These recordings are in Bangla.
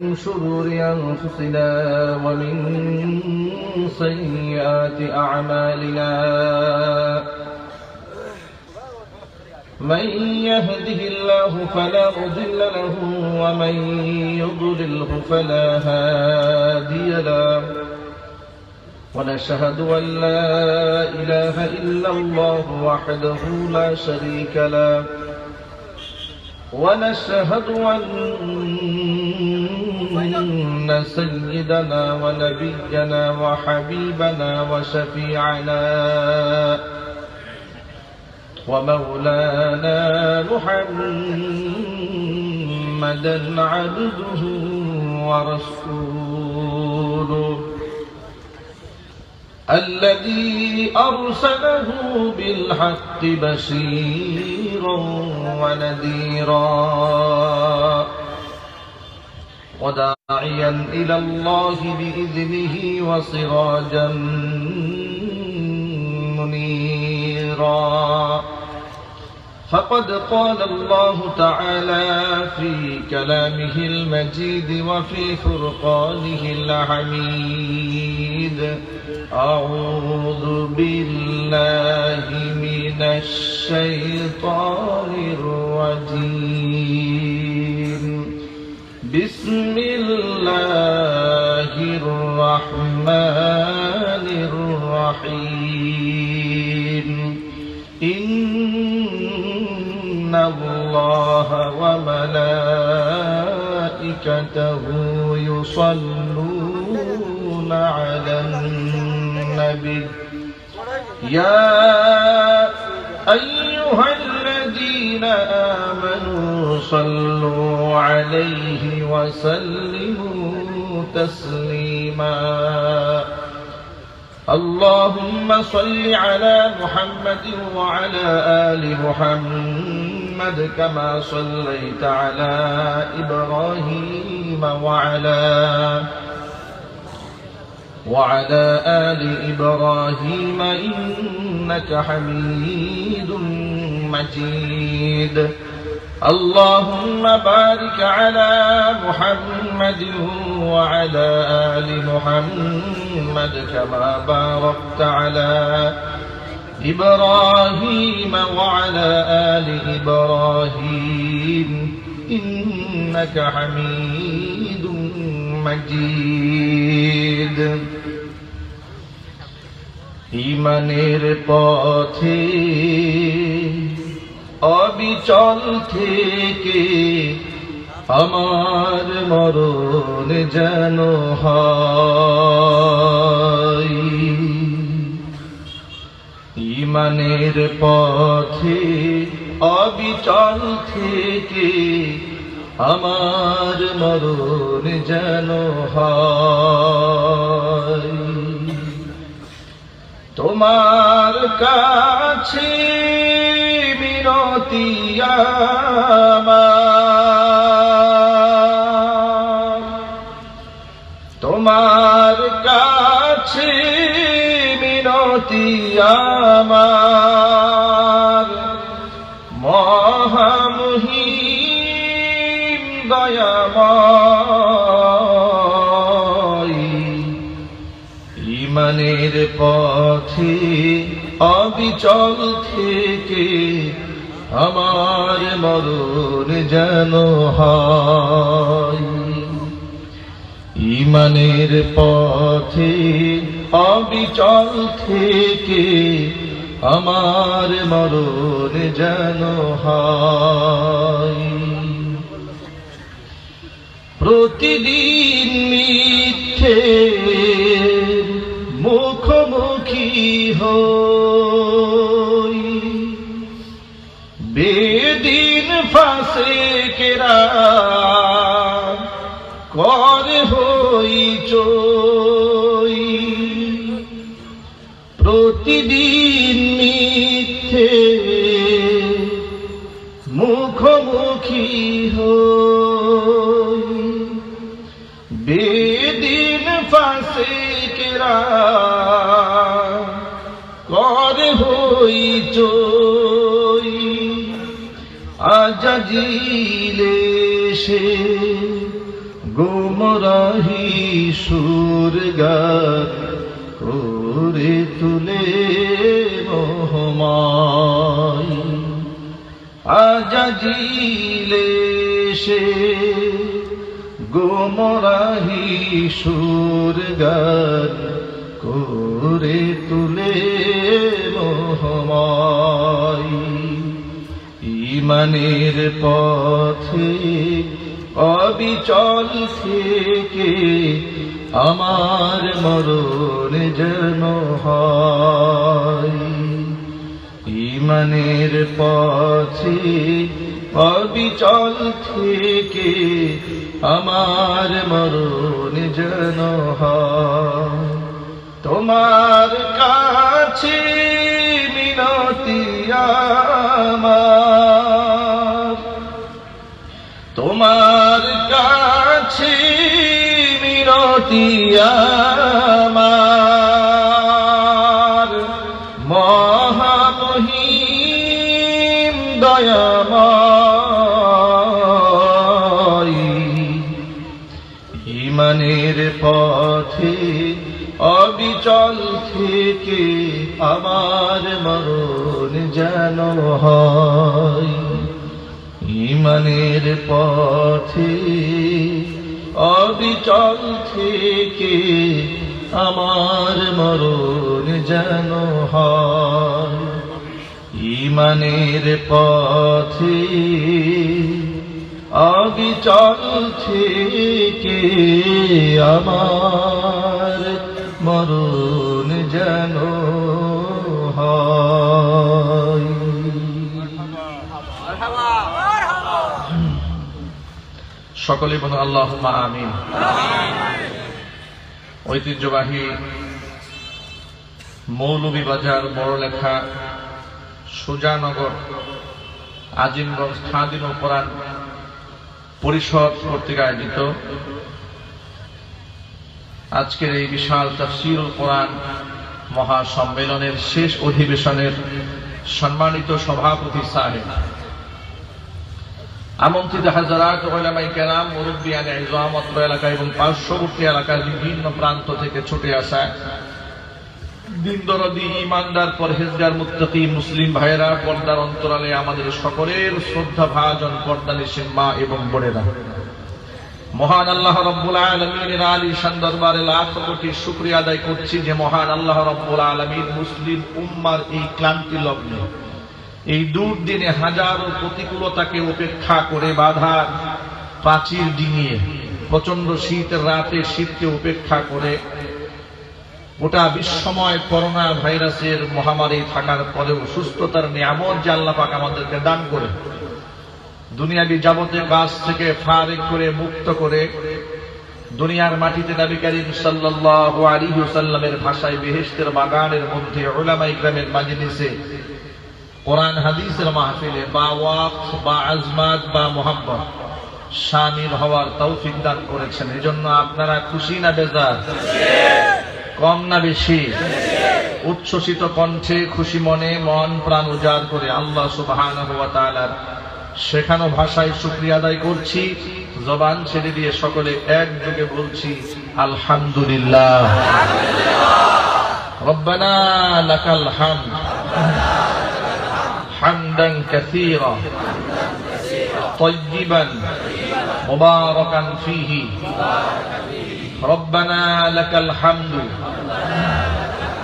من شرور أنفسنا ومن سيئات أعمالنا من يهده الله فلا مضل له ومن يضلله فلا هادي له ونشهد أن لا إله إلا الله وحده لا شريك له ونشهد أن سيدنا ونبينا وحبيبنا وشفيعنا ومولانا محمدا عبده ورسوله الذي أرسله بالحق بشيرا ونذيرا وداعيا إلى الله بإذنه وسراجا منيرا فقد قال الله تعالى في كلامه المجيد وفي فرقانه الحميد أعوذ بالله من الشيطان الرجيم بسم الله الرحمن الرحيم إن الله وملائكته يصلون على النبي يا أيها الذين آمنوا صلوا عليه وسلموا تسليما اللهم صل على محمد وعلى آل محمد كما صليت على إبراهيم وعلى آل إبراهيم إنك حميد مجيد اللهم بارك على محمد وعلى آل محمد كما باركت على إبراهيم وعلى آل إبراهيم إنك حميد مجيد ঈমানের পথে অবিচল থেকে আমার মরণ যেন হয় ঈমানের পথে অবিচল থেকে আমার মরণ যেন হয় তোমার কাছে মিনতি আমার তোমার কাছে মিনতি আমার মহামহিম দয়াময় ঈমানের পথে অবিচল থেকে আমার মরণ যেন হয় ঈমানের পথে অবিচল থেকে আমার মরণ যেন হয় প্রতিদিন মিথ্যে মুখোমুখি হই বেদিন ফাসিকেরা করে হইচই প্রতিদিন মিথ্যে মুখোমুখি হই বেদিন ফাসিকেরা করে হইচই আজাজিলে সে গোমরাহি সুরগার করে তুলে মোহমায় আজাজিলে সে গোমরাহি সুরগার করে তুলে মোহমায় ঈমানের পথে অবিচল থেকে আমার মরণ যেন হয় ঈমানের পথে অবিচল থেকে আমার মরণ যেন হয় তোমার কাছে মিনতি আমার তোমার কাছে মিনতি আমার মহামহিম দয়াময় ঈমানের পথে অবিচল থেকে আমার মরণ যেন হয় ঈমানের পথে অবিচল থেকে আমার মরণ যেন হয় ঈমানের পথে অবিচল থেকে আমার মরণ যেন হয় সকলে বলুন আল্লাহুম্মা আমিন। ঐতিহ্যবাহী মৌলভীবাজার বড়লেখা সুজানগর আজিমগঞ্জ খাদিমুল কোরআন পরিষদ কর্তৃক আয়োজিত আজকের এই বিশাল তাফসীরুল কোরআন মহাসম্মেলনের শেষ অধিবেশনের সম্মানিত সভাপতি সাহেব, আমন্ত্রিত হাজারাত উলামায়ে কেরাম, মুরব্বিয়ানে ইজম, অত্র এলাকা এবং পার্শ্ববর্তী এলাকার বিভিন্ন প্রান্ত থেকে ছুটে আসা দিনদরদি ইমানদার পরহেজগার মুত্তাকি মুসলিম ভাইয়েরা, পর্দার অন্তরালে আমাদের সকলের শ্রদ্ধা ভাজন পর্দানিশীন মা এবং বোনেরা, মহান আল্লাহ রাব্বুল আলামিনের আলিশান দরবারে লাখ কোটি শুকরিয়া আদায় করছি যে মহান আল্লাহ রাব্বুল আলামিন মুসলিম উম্মার এই ক্লান্তি লগ্নে, এই দুর্দিনে হাজারো প্রতিকূলতাকে উপেক্ষা করে বাধার প্রাচীর ডিঙিয়ে প্রচন্ড শীতের রাতে শীতকে উপেক্ষা করে গোটা বিশ্বময় করোনা ভাইরাসের মহামারী থাকার পরেও সুস্থতার নিয়ামত যে আল্লাহ পাক আমাদেরকে দান করে দুনিয়াবি যাবতীয় কাজ থেকে ফারিগ করে মুক্ত করে দুনিয়ার মাটিতে নবী করিম সাল্লাল্লাহু আলাইহি ওয়াসাল্লামের ভাষায় বেহেশতের বাগানের মধ্যে উলামায়ে ইকরামের মাজলিসে কোরআন হাদিসের মাহফিলে বা ওয়াক্ত বা আজমাত বা মুহাব্বত শামিল হওয়ার তৌফিক দান করেছেন। এজন্য আপনারা খুশি না বেজার? কম না বেশি? উচ্ছ্বসিত কণ্ঠে খুশি মনে মন প্রাণ উজাড় করে আল্লাহ সুবহানাহু ওয়া তাআলার শেখানো ভাষায় শুকরিয়া আদায় করছি। জবান ছেড়ে দিয়ে সকলে একযোগে বলছি আলহামদুলিল্লাহ। রব্বানা লাকাল হামদ হামদান কাসীরা طيبا مباركا فيه ربنا لك الحمد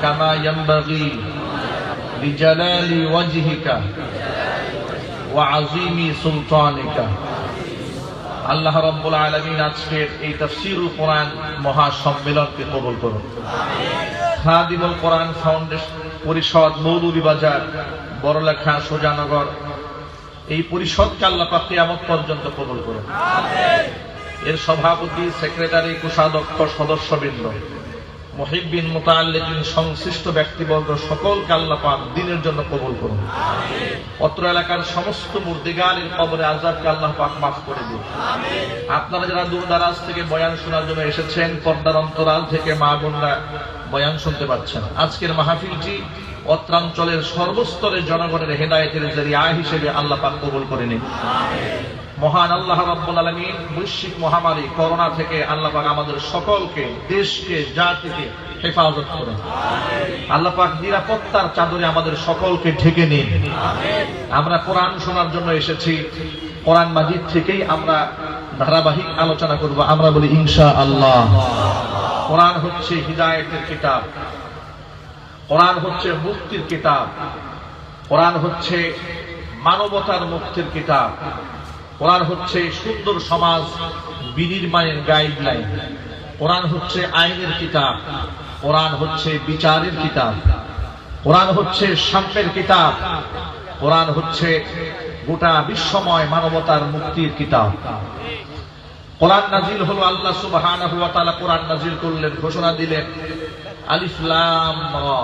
كما ينبغي لجلال وجهك وعظيم سلطانك। আল্লাহ রাব্বুল আলামিন আজকের এই তাফসীরুল কোরআন মহাসম্মেলনকে কবুল করুন। খাদিমুল কোরআন ফাউন্ডেশন পরিষদ মৌলভীবাজার বড়লেখা সুজানগর এই পরিষদকে আল্লাহ পাক কিয়ামত পর্যন্ত কবুল করুন। এর সভাপতি, সেক্রেটারি, কোষাধ্যক্ষ, সদস্যবৃন্দ, মুহিব্বিন, মুতাআল্লিকিন, সংশ্লিষ্ট ব্যক্তিবর্গ সকলকে আল্লাহ পাক দ্বীনের জন্য কবুল করুন। অত্র এলাকার সমস্ত মুর্দিগানের কবরে আযাবকে আল্লাহ পাক মাফ করে দিন। আপনারা যারা দূর দারাজ থেকে বয়ান শোনার জন্য এসেছেন, পর্দার অন্তরাল থেকে মা বোনরা বয়ান শুনতে পাচ্ছেন, আজকের মাহফিলটি অত্রাঞ্চলের সর্বস্তরের জনগণের হেদায়েতের জরিয়া হিসেবে আল্লাহ পাক কবুল করে নিন। মহান আল্লাহ রাব্বুল আলামিন বৈশ্বিক মহামারী করোনা থেকে আল্লাহ পাক আমাদের সকলকে, দেশকে, জাতিকে হেফাজত করুন। আল্লাহ পাক নিরাপত্তার চাদরে আমাদের সকলকে ঢেকে নিন। আমরা কোরআন শোনার জন্য এসেছি, কোরআন মাজিদ থেকেই আমরা ধারাবাহিক আলোচনা করব। আমরা বলি ইনশাআল্লাহ। কোরআন হচ্ছে হিদায়াতের কিতাব, কোরআন হচ্ছে মুক্তির কিতাব, কোরআন হচ্ছে মানবতার মুক্তির কিতাব, কোরআন হচ্ছে সুন্দর সমাজ বিনির্মাণের গাইডলাইন, কোরআন হচ্ছে আইনের কিতাব, কোরআন হচ্ছে বিচারের কিতাব, কোরআন হচ্ছে সাম্যের কিতাব, কোরআন হচ্ছে গোটা বিশ্বময় মানবতার মুক্তির কিতাব। কোরআন নাজিল হলো, আল্লাহ সুবহানাহু ওয়া তাআলা কোরআন নাজিল করলেন, ঘোষণা দিলেন আলিফ লাম রা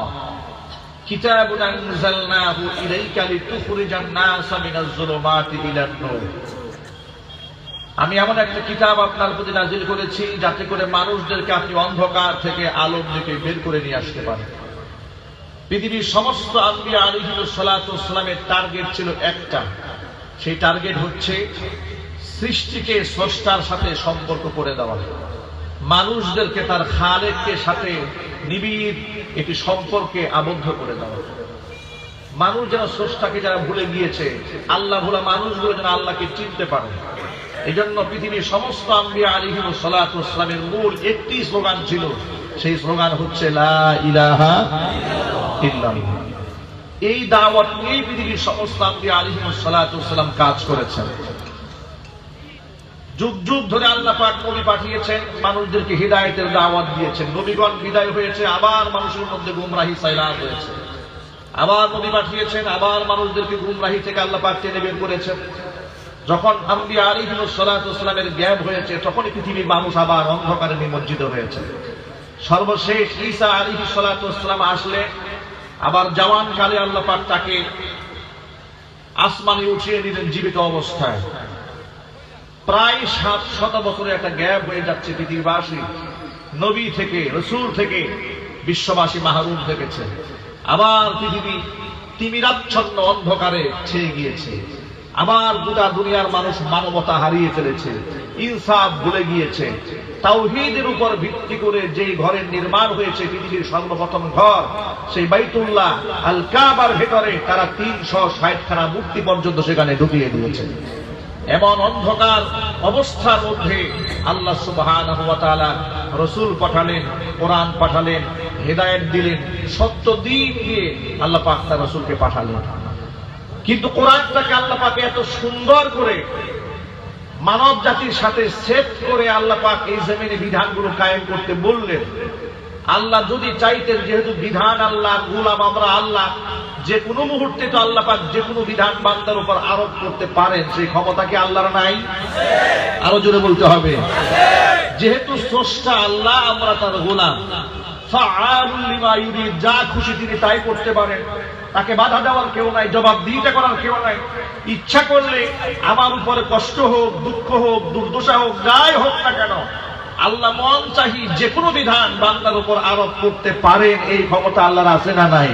কিতাবুন আনজালনাহু ইলাইকা লিতুখরিজান নাসা মিনাজ যুলুমাতি ইলান নূর। আমি এমন একটা কিতাব আপনার প্রতি নাজিল করেছি যাতে করে মানুষদেরকে আপনি অন্ধকার থেকে আলোর দিকে বের করে নিয়ে আসতে পারেন। পৃথিবীর সমস্ত আম্বিয়া আলাইহিস সালাতু ওয়াস সালামের টার্গেট ছিল একটা, সেই টার্গেট হচ্ছে সৃষ্টিকে স্রষ্টার সাথে সম্পর্ক করে দেওয়া, মানুষদেরকে তার খালেককে সাথে নিবিড় একটি সম্পর্কে আবদ্ধ করে দেওয়া। মানুষ যেন স্রষ্টাকে যারা ভুলে গিয়েছে, আল্লাহ ভোলা মানুষগুলো যেন আল্লাহকে চিনতে পারে। এই জন্য পৃথিবীর সমস্ত আম্বিয়া আলাইহিস সালাতু ওয়াস সালামের মূল একটি স্লোগান ছিল, সেই স্লোগান হচ্ছে লা ইলাহা ইল্লাল্লাহ। এই দাওয়াত নিয়ে পৃথিবীর সমস্ত আম্বিয়া আলাইহিস সালাতু ওয়াস সালাম কাজ করেছেন। যুগ যুগ ধরে আল্লাহ পাক নবী পাঠিয়েছেন, মানুষদেরকে হিদায়াতের দাওয়াত দিয়েছেন। নবীগণ বিদায় হয়েছে, আবার মানুষের মধ্যে গুমরাহি সাইলাব হয়েছে। আবার নবী পাঠিয়েছেন, আবার মানুষদেরকে গুমরাহি থেকে আল্লাহ পাক টেনে বের করেছেন। যখন আম্বিয়া আলাইহিস সালাতু ওয়াস সালামের গ্যাপ হয়েছে, তখনই পৃথিবীর মানুষ আবার অন্ধকারে নিমজ্জিত হয়েছে। সর্বশেষ ঈসা আলাইহিস সালাতু ওয়াস সালাম আসলে আবার জওয়ান কালে আল্লাহ পাক তাকে আসমানে উঠিয়ে নিলেন জীবিত অবস্থায়। প্রায় 700 বছরের একটা গ্যাপ হয়ে যাচ্ছে। পৃথিবীবাসী নবী থেকে, রাসূল থেকে বিশ্ববাসী মাহরুম থেকেছে। আবার পৃথিবী তিমিরাচ্ছন্ন অন্ধকারে ছেয়ে গিয়েছে। আবার গোটা দুনিয়ার মানুষ মানবতা হারিয়ে ফেলেছে, ইনসাফ ভুলে গিয়েছে। তাওহীদের উপর ভিত্তি করে যে ঘরের নির্মাণ হয়েছে, পৃথিবীর সর্বপ্রথম ঘর, সেই বাইতুল্লাহ আল কাবার ভেতরে তারা 360খানা মূর্তি পর্যন্ত সেখানে ঢুকিয়ে দিয়েছে। এমন অন্ধকার অবস্থার মধ্যে আল্লাহ সুবহানাহু ওয়া তাআলা রাসূল পাঠালেন, কোরআন পাঠালেন, হেদায়েত দিলেন, সত্য দিন দিয়ে আল্লাহ পাক তার রাসূলকে পাঠালেন। কিন্তু কোরআনটাকে আল্লাহ পাক এত সুন্দর করে মানব জাতির সাথে সেট করে আল্লাহ পাক এই জমিনে বিধানগুলো কায়েম করতে বললেন। আল্লাহ যদি চাইতেন, যেহেতু বিধান আল্লাহ, গোলাম আমরা আল্লাহ, যে কোনো মুহূর্তে তো আল্লাহ পাক যে কোনো বিধান বান্দার উপর আরোপ করতে পারেন। সেই ক্ষমতা কি আল্লাহর নাই? আরো জোরে বলতে হবে। যেহেতু স্রষ্টা আল্লাহ, আমরা তার গোলাম, ফাআলুল লিমা ইউরিদ, যা খুশি তিনি তাই করতে পারেন। তাকে বাধা দেওয়ার কেউ নাই, জবাবদিহিতা করার কেউ নাই। ইচ্ছা করলে আমার উপরে কষ্ট হোক, দুঃখ হোক, দুর্দশা হোক, যাই হোক না কেন, আল্লাহ মন চাহি যে কোনো বিধান বান্দার উপর আরোপ করতে পারেন। এই ক্ষমতা আল্লাহর আছে না নাই?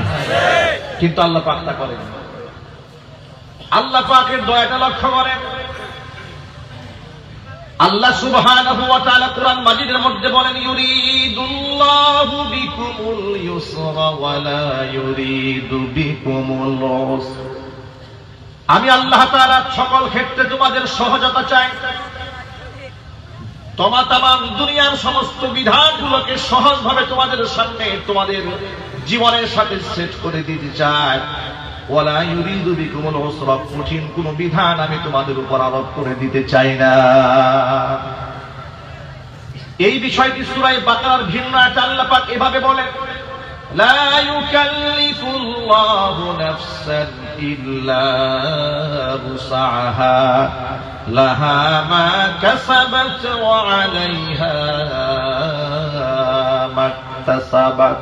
কিন্তু আল্লাহ পাক তা করেন। আল্লাহ পাকের দয়াটা লক্ষ্য করেন। আল্লাহ সুবহানাহু ওয়া তাআলা কুরআন মাজিদের মধ্যে বলেন, ইউরিদুল্লাহু বিকুমুল ইউসরা ওয়া লা ইউরিদু বিকুমুল উসরা। আমি আল্লাহ তাআলা সকল ক্ষেত্রে তোমাদের সহজতা চাই। তাম দুনিয়ার সমস্ত বিধানগুলোকে সহজভাবে তোমাদের সামনে, তোমাদের জীবনের সাথে সেট করে দিতে চাই। ওয়ালা ইউরিদু বিকুমুল উসরা, কঠিন কোন বিধান আমি তোমাদের উপর আরোপ করে দিতে চাই না। এই বিষয়টি সূরা বাকারার ভিন্ন আয়াতে আল্লাহ পাক এভাবে বলেন, লা ইউকাল্লিফুল্লাহু নাফসান ইল্লা উসআহা লাহা মা কাসাবাত ওয়া আলাইহা মাকতাসাবাত।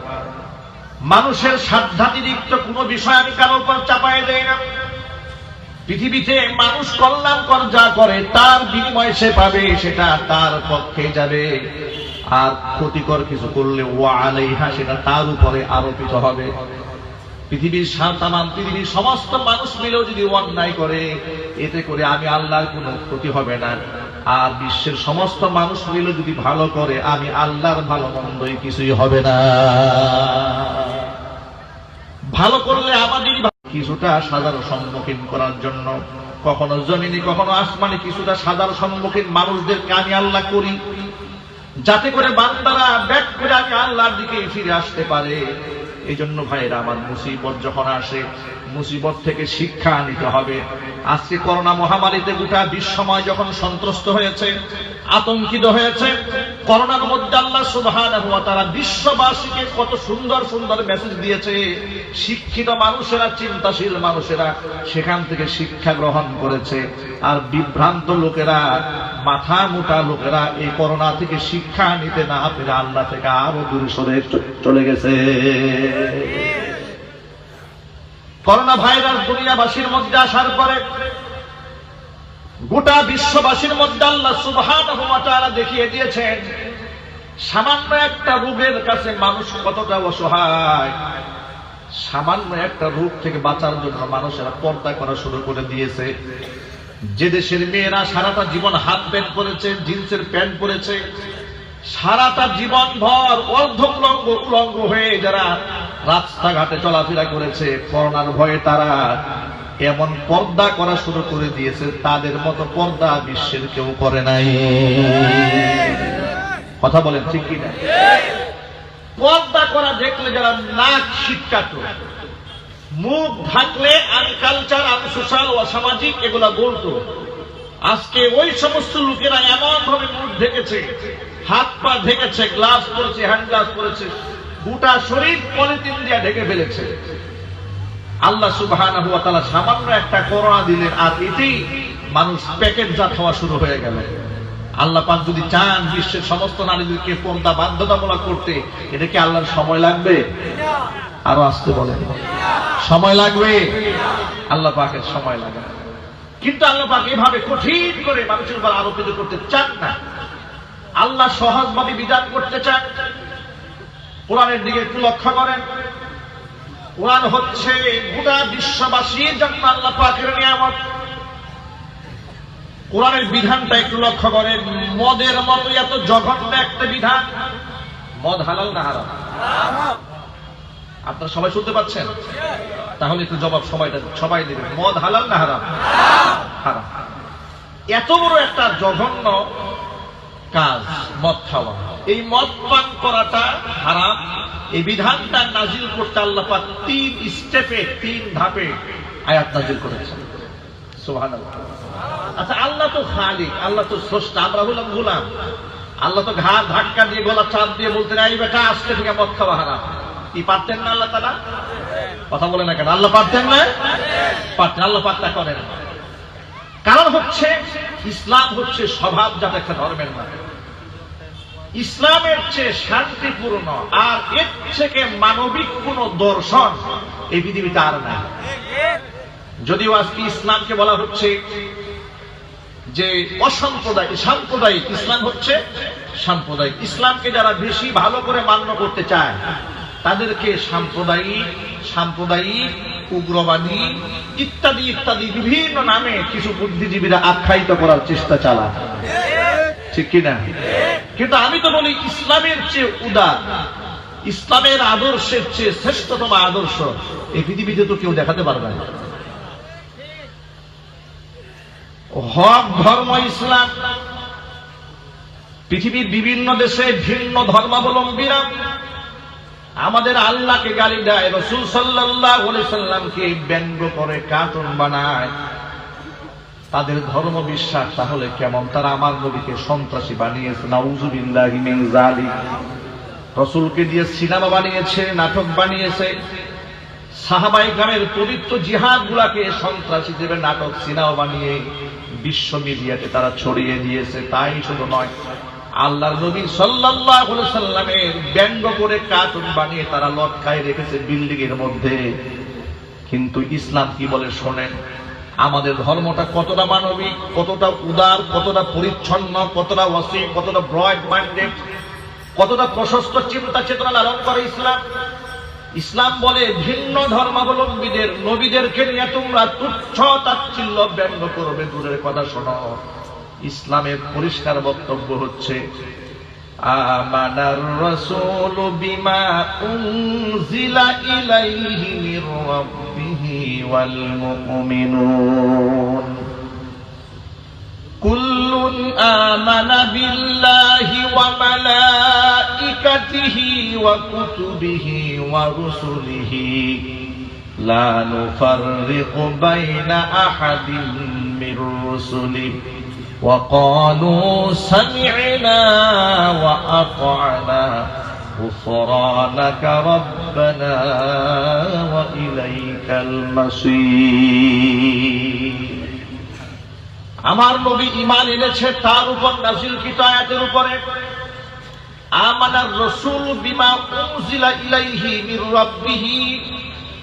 মানুষের সাধ্যাতিরিক্ত কোনো বিষয় আমি কারোর উপর চাপায় দেই না। পৃথিবীতে মানুষ কল্যাণকর যা করে তার বিনিময়ে সে পাবে, সেটা তার পক্ষে যাবে। আর ক্ষতিকর কিছু করলে ওয়া আলাইহা, সেটা তার উপরে আরোপিত হবে। পৃথিবীর সমস্ত মানুষ মিলেও যদি অন্যায় করে, এতে করে আমি আল্লাহর কোনো ক্ষতি হবে না। আর বিশ্বের সমস্ত মানুষ মিলে যদি ভালো করে, আমি আল্লাহর ভালো মন্দই কিছুই হবে না। ভালো করলে আমাদের কিছুটা সাধারণ সম্মুখীন করার জন্য, কখনো জমিনে কখনো আসমানে কিছুটা সাধারণ সম্মুখীন মানুষদেরকে আমি আল্লাহ করি, যাতে করে বান্দারা ব্যাক করে আমি আল্লাহর দিকে ফিরে আসতে পারে। এই জন্য ভাইরা আমার, মুসিবত যখন আসে, মুসিবত থেকে শিক্ষা নিতে হবে। আজকে করোনা মহামারীতে গোটা বিশ্বময় যখন সন্ত্রস্ত হয়েছে, আতঙ্কিত হয়েছে, করোনার মধ্যে আল্লাহ সুবহানাহু ওয়া তাআলা বিশ্ববাসীকে কত সুন্দর সুন্দর মেসেজ দিয়েছে। শিক্ষিত মানুষেরা, চিন্তাশীল মানুষেরা সেখান থেকে শিক্ষা গ্রহণ করেছে। আর বিভ্রান্ত লোকেরা, মাথা মোটা লোকেরা এই করোনা থেকে শিক্ষা নিতে না পেরে আল্লাহ থেকে আরো দূরে সরে চলে গেছে। করোনা ভাইরাস দুনিয়াবাসীর মধ্যে আসার পরে গোটা বিশ্ববাসীর মধ্যে আল্লাহ সুবহানাহু ওয়া তাআলা দেখিয়ে দিয়েছেন সামান্য একটা রোগের কাছে মানুষ কতটা অসহায়। সামান্য একটা রোগ থেকে বাঁচার জন্য মানুষেরা পর্দা করা শুরু করে দিয়েছে। যে দেশের মেয়েরা সারাটা জীবন হাফ প্যান্ট পরেছে, জিন্সের প্যান্ট পরেছে, সারাটা জীবন ভর উলঙ্গ হয়ে যারা রাস্তাঘাটে চলাফেরা করেছে, করোনার ভয়ে তারা এমন পর্দা করা শুরু করে দিয়েছে, তাদের মতো পর্দা বিশ্বের কেউ করে নাই। কথা বলেন ঠিক কিনা? পর্দা করা দেখলে যারা নাক শিক্ষাত, মুখ ঢাকলে আনকালচার, আনসোশাল, অসামাজিক এগুলা বলতো, আজকে ওই সমস্ত লোকেরা এমন ভাবে মুখ ঢেকেছে, হাত পা ঢেকেছে, গ্লাস পরেছে, হ্যান্ড গ্লাস পরেছে, গোটা শরীর পলিথিন দিয়ে ঢেকে ফেলেছে। আল্লাহ সুবহানাহু ওয়া তাআলা সামান্য একটা করোনা দিলেন, আর এতেই মানুষ প্যাকেটজাত হওয়া শুরু হয়ে গেল। আল্লাহ পাক যদি চান বিশ্বের সমস্ত নারীদেরকে পর্দা বাধ্যতামূলক করতে, এটা কি আল্লাহর সময় লাগবে? আরো আসতে বলেন, সময় লাগবে? আল্লাহ পাকের সময় লাগে। কিন্তু আল্লাহ পাক এভাবে কঠিন করে মানুষের উপর আরোপিত করতে চান না। আল্লাহ সহজভাবে বিধান করতে চান। কোরআনের দিকে একটু লক্ষ্য করেন। কোরআন হচ্ছে গোটা বিশ্ববাসীর জন্য আল্লাহ পাকের নিয়ামত। কোরআনের বিধানটা একটু লক্ষ্য করেন। মদের মতো এত জঘন্য একটা বিধান। মদ হালাল না হারাম? আপনারা সবাই শুনতে পাচ্ছেন? তাহলে একটু জবাব সবাই দেবেন। মদ হালাল না হারাম? হারাম। এত বড় একটা জঘন্য কাজ মদ খাওয়া, এই মদ পান করাটা হারাম। এই বিধানটা নাজিল করতে আল্লাহ পাক 3 স্টেপে, 3 ধাপে আয়াত নাজিল করেছেন। সুবহানাল্লাহ। আচ্ছা, আল্লাহ তো খালিক, আল্লাহ তো স্রষ্টা, আমরা হলাম গোলাম। আল্লাহ তো ঘাড় ধাক্কা দিয়ে, গলা চাপ দিয়ে বলতেন, এই বেটা আজকে থেকে মদ খাওয়া হারাম। কি পারতেন না আল্লাহ তাআলা? কথা বলে না কেন? আল্লাহ পারতেন না? পারতেন। আল্লাহ পাক তা করেন। কারণ হচ্ছে ইসলাম হচ্ছে স্বভাবজাত একটা ধর্মের নাম। ইসলামের চেয়ে শান্তিপূর্ণ আর এর থেকে মানবিক কোন দর্শন এই পৃথিবীতে আর নাই। যদিও আজকে ইসলামকে বলা হচ্ছে যে সাম্প্রদায়িক, ইসলাম হচ্ছে সাম্প্রদায়িক। ইসলামকে যারা বেশি ভালো করে মান্য করতে চায় তাদেরকে সাম্প্রদায়িক, উগ্রবাদী ইত্যাদি ইত্যাদি বিভিন্ন নামে কিছু বুদ্ধিজীবীরা আখ্যায়িত করার চেষ্টা চালায়, ঠিক কিনা? কিন্তু আমি তো বলি ইসলামের চেয়ে উদার, ইসলামের আদর্শের চেয়ে শ্রেষ্ঠতম আদর্শ এই পৃথিবীতে তো কেউ দেখাতে পারবে না। হক ধর্ম ইসলাম। পৃথিবীর বিভিন্ন দেশে ভিন্ন ধর্মাবলম্বীরা আমাদের আল্লাহকে গালি দেয়, রাসূল সাল্লাল্লাহু আলাইহি সাল্লামকে ব্যঙ্গ করে, কার্টুন বানায়। তাদের ধর্ম বিশ্বাস তাহলে কেমন? তারা আমার নবীকে সন্ত্রাসী বানিয়েছে, নাউযুবিল্লাহি মিন যালিক। রাসূলকে দিয়ে সিনেমা বানিয়েছে, নাটক বানিয়েছে। সাহাবায়ে কেরামের পবিত্র জিহাদ গুলাকে সন্ত্রাসী দেবে নাটক, সিনেমা বানিয়ে বিশ্ব মিডিয়াতে তারা ছড়িয়ে দিয়েছে। তাই শুধু নয়, আল্লাহর নবী সাল্লাল্লাহু আলাইহি সাল্লামের ব্যঙ্গ করে কার্টুন বানিয়ে তারা লটকায় রেখেছে বিল্ডিং এর মধ্যে। কিন্তু ইসলাম কি বলে শোনেন, আমাদের ধর্মটা কতটা মানবিক, কতটা উদার, কতটা পরিচ্ছন্ন, কতটা ওয়াসি, কতটা ব্রড মাইন্ডেড, কতটা প্রশস্ত চিন্তা চেতনা লালন করে ইসলাম। ইসলাম বলে ভিন্ন ধর্মাবলম্বীদের নবীদেরকে নিয়ে তোমরা তুচ্ছ তাচ্ছিল্য ব্যঙ্গ করবে, দূরের কথা শোনো। ইসলামের পরিষ্কার বক্তব্য হচ্ছে আমানার রাসূলু বিমা উনজিলা ইলাইহি মির রাব্বিহি ওয়াল মুমিনুন কুল্লুন আমানা বিল্লাহি ওয়া মালাইকাতিহি ওয়া কুতুবিহি ওয়া রুসুলিহি লা নুফাররিকু বাইনা আহাদিন মির রুসুলিহি وقالوا سمعنا وأطعنا غفرانك ربنا وإليك المصير। আমার নবী ঈমান এনেছে তার উপর নাযিলকৃত আয়াতের উপরে। আমানার রাসূল বিমা উনজিলা ইলাইহি মির রাব্বিহি,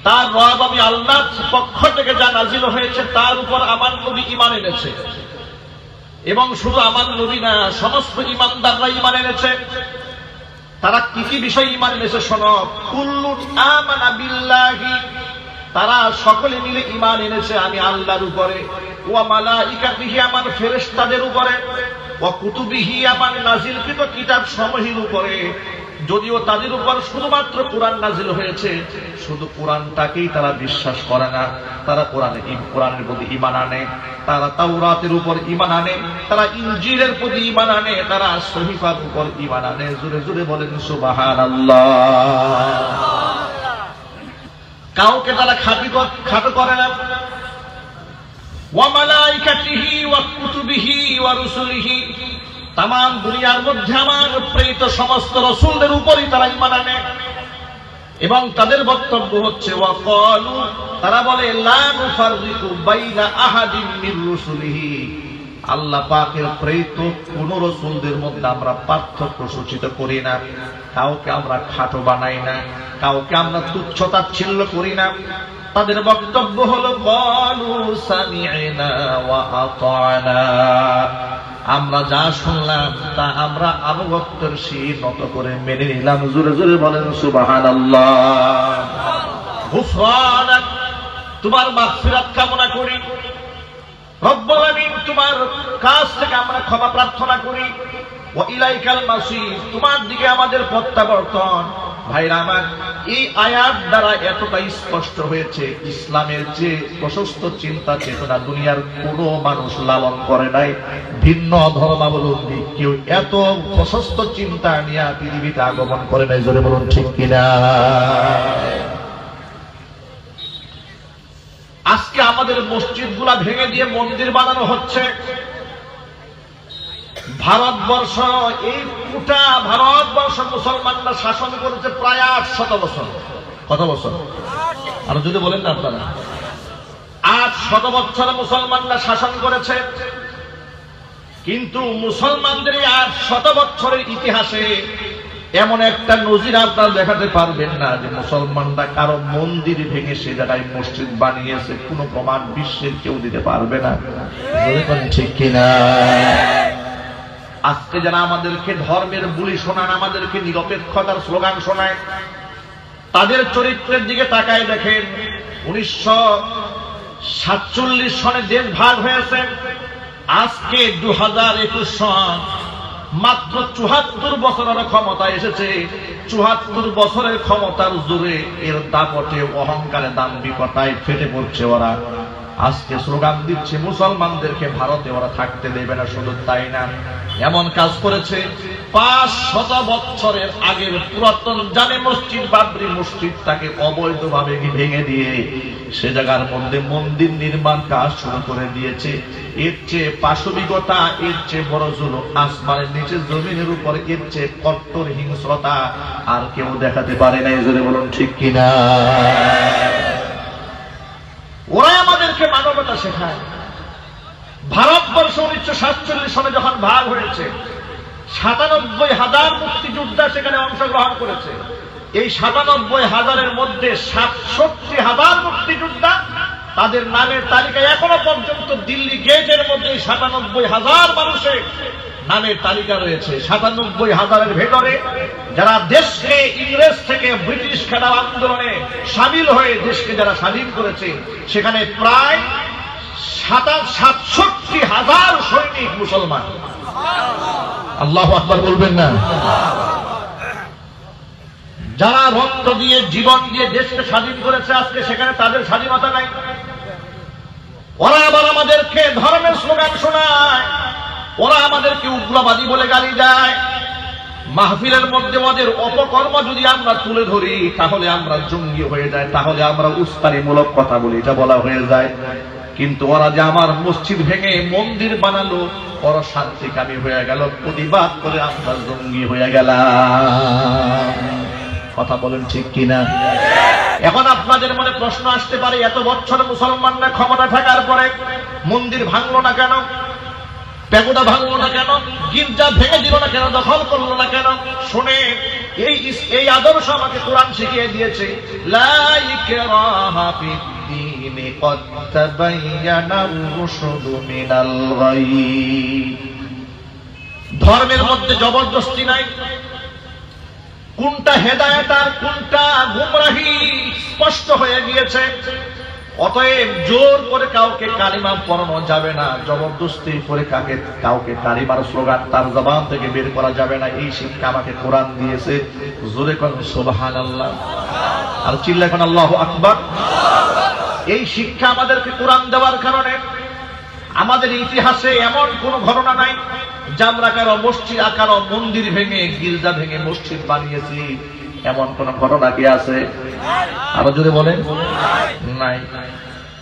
তার রব আমি আল্লাহর পক্ষ থেকে যা নাযিল হয়েছে তার উপর আমার নবী ঈমান এনেছে। এবং শুধু আমার নবী না, সমস্ত ঈমানদাররা ঈমান এনেছে। তারা কি কি বিষয় ঈমান এনেছে শোনো। কুল্লুন আমানা বিল্লাহি, তারা সকলে মিলে ঈমান এনেছে আমি আল্লাহর উপরে। ওয়া মালাইকাতিহি, আমার ফেরেশতাদের উপরে। ওয়া কুতুবিহি, আমার নাযিলকৃত কিতাব সমূহের উপরে। যদিও তাদের উপর শুধুমাত্র কোরআন নাযিল হয়েছে, শুধু কোরআনটাকেই তারা বিশ্বাস করে না, তারা কোরআনের প্রতি ঈমান আনে, তারা তাওরাতের উপর ঈমান আনে, তারা ইনজিলের প্রতি ঈমান আনে, তারা সহিফার উপর ঈমান আনে। জোরে জোরে বলেন সুবহানাল্লাহ। কাউকে তারা খাটো করে না। ওয়া মালাইকাতিহি ওয়া কুতুবিহি ওয়া রুসুলিহি, তামাম দুনিয়ার মধ্যে আমার প্রেরিত সমস্ত রাসূলদের উপরই তারা ঈমান আনে। এবং তাদের বক্তব্য হচ্ছে ওয়াকালু, তারা বলে লা নুফাররিকু বাইনা আহাদিন মির রুসুলিহি, আল্লাহ পাকের প্রেরিত কোন রাসূলদের মধ্যে আমরা পার্থক্য সূচিত করি না, কাউকে আমরা খাটো বানাই না, কাউকে আমরা তুচ্ছ তাচ্ছিল্য করি না। তাদের বক্তব্য হলো ক্বালু সামি'না ওয়া আতা'না, আমরা যা শুনলাম তা আমরা আনুগত্যের শির নত করে মেনে নিলাম। জোরে জোরে বলেন সুবহানাল্লাহ। গুফরানাক, তোমার মাগফিরাত কামনা করি। রব্বুল আমিন, তোমার কাছ থেকে আমরা ক্ষমা প্রার্থনা করি। ওয়া ইলাইকাল মাসির, তোমার দিকে আমাদের প্রত্যাবর্তন। ভাইরা আমার, এই আয়াত দ্বারা এতটা স্পষ্ট হয়েছে ইসলামের যে প্রশস্ত চিন্তা চেতনা দুনিয়ার কোন মানুষ লালন করে নাই। ভিন্ন ধর্মাবলম্বী কেউ এত প্রশস্ত চিন্তা নিয়ে পৃথিবীতে আগমন করে নাই। জোরে বলুন ঠিক কিনা। আজকে আমাদের মসজিদগুলা ভেঙে দিয়ে মন্দির বানানো হচ্ছে। ভারতবর্ষ, এই গোটা ভারতবর্ষ মুসলমানরা শাসন করেছে প্রায় 800 বছর। কত বছর? আর যদি বলেন না আপনারা, 800 বছর মুসলমানরা শাসন করেছে। কিন্তু মুসলমানদের এই 800 বছরের ইতিহাসে এমন একটা নজির আপনারা দেখাতে পারবেন না যে মুসলমানরা কারো মন্দির ভেঙে সে জায়গায় মসজিদ বানিয়েছে। কোন প্রমাণ বিশ্বের কেউ দিতে পারবে না। ঠিক কিনা? আজকে যারা আমাদেরকে ধর্মের বুলি শোনান, আমাদেরকে নিরপেক্ষতার স্লোগান শোনায়, তাদের চরিত্রের দিকে তাকায় দেখেন। 1947 সনে দেশ ভাগ হয়েছে। আজকে 2021 সন, মাত্র 74 বছর ওরা ক্ষমতায় এসেছে। 74 বছরের ক্ষমতার জোরে, এর দাপটে, অহংকারে, দাম্ভিকতায় ফেটে পড়ছে ওরা। আজকে স্লোগান দিচ্ছে মুসলমানদেরকে ভারতে ওরা থাকতে দেবে না। শুধু তাই না, এমন কাজ করেছে 500 বছরের আগের পুরাতন জামে মসজিদ, বাবরি মসজিদটাকে অবৈধভাবে ভেঙে দিয়ে সে জায়গার মধ্যে মন্দির নির্মাণ কাজ শুরু করে দিয়েছে। এর চেয়ে পাশবিকতা, এর চেয়ে বড় জুলুম আসমানের নিচে জমিনের উপর, এর চেয়ে কট্টর হিংস্রতা আর কেউ দেখাতে পারে না। জোরে বলুন ঠিক কিনা? ওরাই আমাদেরকে মানবতা শেখায়। ভারতবর্ষ 1947 সনে যখন ভাগ হয়েছে, 97,000 মুক্তিযোদ্ধা সেখানে অংশগ্রহণ করেছে। এই 97,000-এর মধ্যে 67,000 মুক্তিযোদ্ধা, তাদের নামের তালিকায় এখনো পর্যন্ত দিল্লি গেটের মধ্যে 97,000 মানুষের নামের তালিকা রয়েছে ৯৭,০০০-এর ভেতরে যারা দেশকে ইংরেজ থেকে ব্রিটিশ খেলাফ আন্দোলনে সামিল হয়ে দেশকে যারা স্বাধীন করেছে, সেখানে প্রায় ৬৭,০০০ সৈনিক মুসলমান। আল্লাহু আকবার বলবেন না? যারা রক্ত দিয়ে জীবন দিয়ে দেশকে স্বাধীন করেছে, আজকে সেখানে তাদের স্বাধীনতা নাই। ওরা আবার আমাদেরকে ধর্মের স্লোগান শোনায়, ওরা আমাদেরকে উগ্রবাদী বলে গালি দেয়। মাহফিলের মধ্যে ওদের অপকর্ম যদি আমরা তুলে ধরি, তাহলে আমরা জঙ্গি হয়ে যায়, তাহলে আমরা উস্কানিমূলক কথা বলি, এটা বলা হয়ে যায়। কিন্তু ওরা যে আমার মসজিদ ভেঙে মন্দির বানালো, ওরা শান্তিকামী হয়ে গেল, প্রতিবাদ করে আমরা জঙ্গি হয়ে গেলাম। কথা বলেন ঠিক কিনা? এখন আপনাদের মনে প্রশ্ন আসতে পারে, এত বছর মুসলমানরা ক্ষমতা থাকার পরে মন্দির ভাঙলো না কেন, প্যাগোডা ভাঙলো না কেন, গির্জা ভেঙে দিল না কেন, দখল করলো না কেন? শুনে এই আদর্শ আমাকে কোরআন শিখিয়ে দিয়েছে, লা ইকরাহা ফিদ্দীনি ক্বাদ তাবায়্যানার রুশদু মিনাল গাই। ধর্মের মধ্যে জবরদস্তি নাই, কোনটা হেদায়েত আর কোনটা গুমরাহি স্পষ্ট হয়ে গিয়েছে। অতএব জোর করে কাউকে কালিমা পড়ানো যাবে না, জবরদস্তি করে কাউকে কালিমার স্লোগান তার জবান থেকে বের করা যাবে না। এই শিক্ষা আমাকে কোরআন দিয়েছে। জোরে কোন সুবহানাল্লাহ, আর চিল্লায় কোন আল্লাহু আকবার। এই শিক্ষা আমাদেরকে কোরআন দেওয়ার কারণে আমাদের ইতিহাসে এমন কোন ঘটনা নাই যে আমরা কারো মসজিদ কারো মন্দির ভেঙে গির্জা ভেঙে মসজিদ বানিয়েছি, এমন কোন ঘটনা কি আছে? আরো জোরে বলেন, নাই।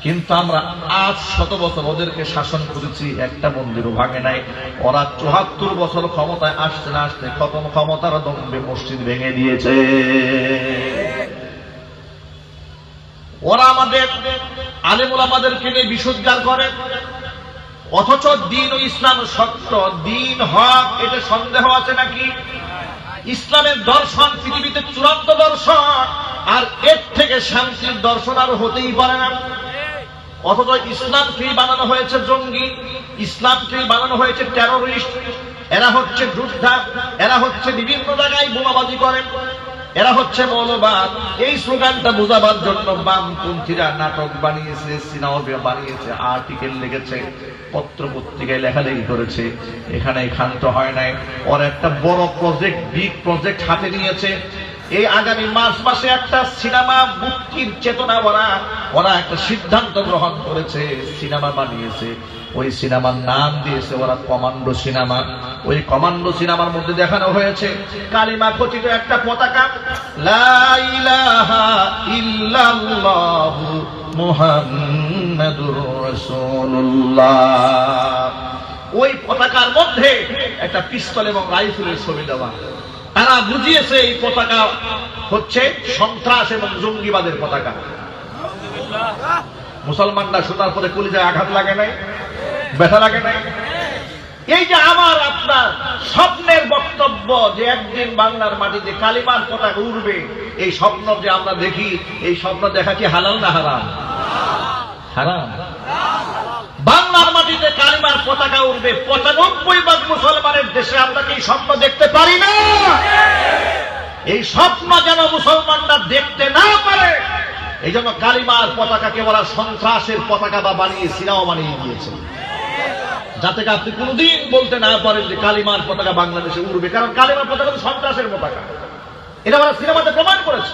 কিন্তু আমরা আজ ১০০ বছর ওদেরকে শাসন করেছি, একটা মন্দিরও ভাঙে নাই। ওরা ৭৪ বছর ক্ষমতায় আসতে না আসতে খতম ক্ষমতার দম্ভে মসজিদ ভেঙে দিয়েছে। ওরা আমাদের আলেম ওলামাদেরকে নিয়ে বিশুদ্ধার করে, অথচ দ্বীন ও ইসলাম সত্য, দ্বীন হক, এটা সন্দেহ আছে নাকি? ইসলামের দর্শন পৃথিবীতে চূড়ান্ত দর্শন, আর এর থেকে শান্তির দর্শন আর হতেই পারে না। অথচ ইসলামকেই বানানো হয়েছে জঙ্গি, ইসলামকেই বানানো হয়েছে টেরোরিস্ট। এরা হচ্ছে যোদ্ধা, এরা হচ্ছে বিভিন্ন জায়গায় বোমাবাজি করেন, এরা হচ্ছে মৌলবাদ। এই স্লোগানটা বোঝাবার জন্য বামপন্থীরা নাটক বানিয়েছে, সিনেমা বানিয়েছে, আর্টিকেল লিখেছে, পত্র পত্রিকায় লেখালেখি করেছে। এখানে ক্ষান্ত হয় নাই। ওরা একটা বড় প্রজেক্ট, বিগ প্রজেক্ট হাতে নিয়েছে। এই আগামী মার্চ মাসে একটা সিনেমা মুক্তির চেতনা ওরা একটা সিদ্ধান্ত গ্রহণ করেছে, সিনেমা বানিয়েছে। ওই সিনেমার নাম দিয়েছে ওরা কমান্ডো সিনেমা। ওই কমান্ডো সিনেমার মধ্যে দেখানো হয়েছে কালিমা খচিত একটা পতাকা, লা ইলাহা ইল্লাল্লাহু মুহাম্মাদুর রাসূলুল্লাহ। ওই পতাকার মধ্যে একটা পিস্তল এবং রাইফেলের ছবি দেওয়া। তারা বুঝিয়েছে এই পতাকা হচ্ছে সন্ত্রাস এবং জঙ্গিবাদের পতাকা। মুসলমানরা শোনার পরে কলিজায় আঘাত লাগে নাই, ব্যথা লাগে নাই? এই যে আমার আপনার স্বপ্নের বক্তব্য যে একদিন বাংলার মাটিতে কালিমার পতাকা উড়বে, এই স্বপ্ন যে আমরা দেখি, এই স্বপ্ন দেখা কি হালাল না হারাম? হারাম। বাংলার মাটিতে কালিমার পতাকা উড়বে, ৯৫% মুসলমানের দেশে আমরা কি এই স্বপ্ন দেখতে পারি না? এই স্বপ্ন যেন মুসলমানরা দেখতে না পারে, এই জন্য কালিমার পতাকাকে ওরা সন্ত্রাসের পতাকা বা বানিয়ে সিনেমা বানিয়ে দিয়েছে, যাতে আপনি কোনদিন বলতে না পারেন যে কালিমার পতাকা বাংলাদেশে উড়বে। কারণ কালিমার পতাকা তো সন্ত্রাসের পতাকা, এটা ওরা সিনেমাতে প্রমাণ করেছে।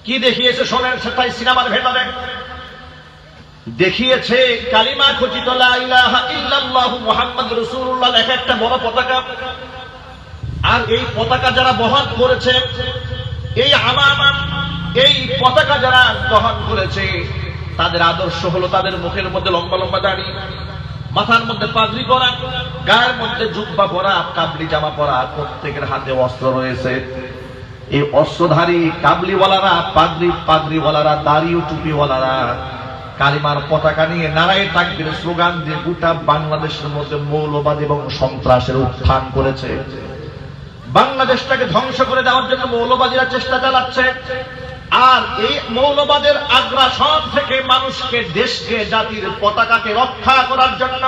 কি দেখিয়েছে শোনেন, সেটাই সিনেমার ভেতরে দেখিয়েছে কালিমা খচিত লা ইলাহা ইল্লাল্লাহু মুহাম্মাদুর রাসূলুল্লাহ লেখা একটা বড় পতাকা। আর এই পতাকা যারা বহন করেছে, এই আমামা, এই পতাকা যারা বহন করেছে, তাদের আদর্শ হলো তাদের মুখের মধ্যে লম্বা লম্বা দাড়ি, মাথার মধ্যে পাগড়ি পরা, গায়ের মধ্যে জুব্বা পরা, কাবলি জামা পরা, প্রত্যেকের হাতে অস্ত্র রয়েছে। এই অস্ত্রধারী কাবলিওয়ালারা, পাগড়িওয়ালারা, দাড়ি ও টুপিওয়ালারা কালিমার পতাকা নিয়ে নারায়ে তাকবীর স্লোগান দিয়ে গোটা বাংলাদেশের মধ্যে মৌলবাদ এবং সন্ত্রাসের উত্থান করেছে। বাংলাদেশটাকে ধ্বংস করে দেওয়ার জন্য মৌলবাদীরা চেষ্টা চালাচ্ছে। আর এই মৌলবাদের আগ্রাসন থেকে মানুষকে, দেশকে, জাতির পতাকাকে রক্ষা করার জন্য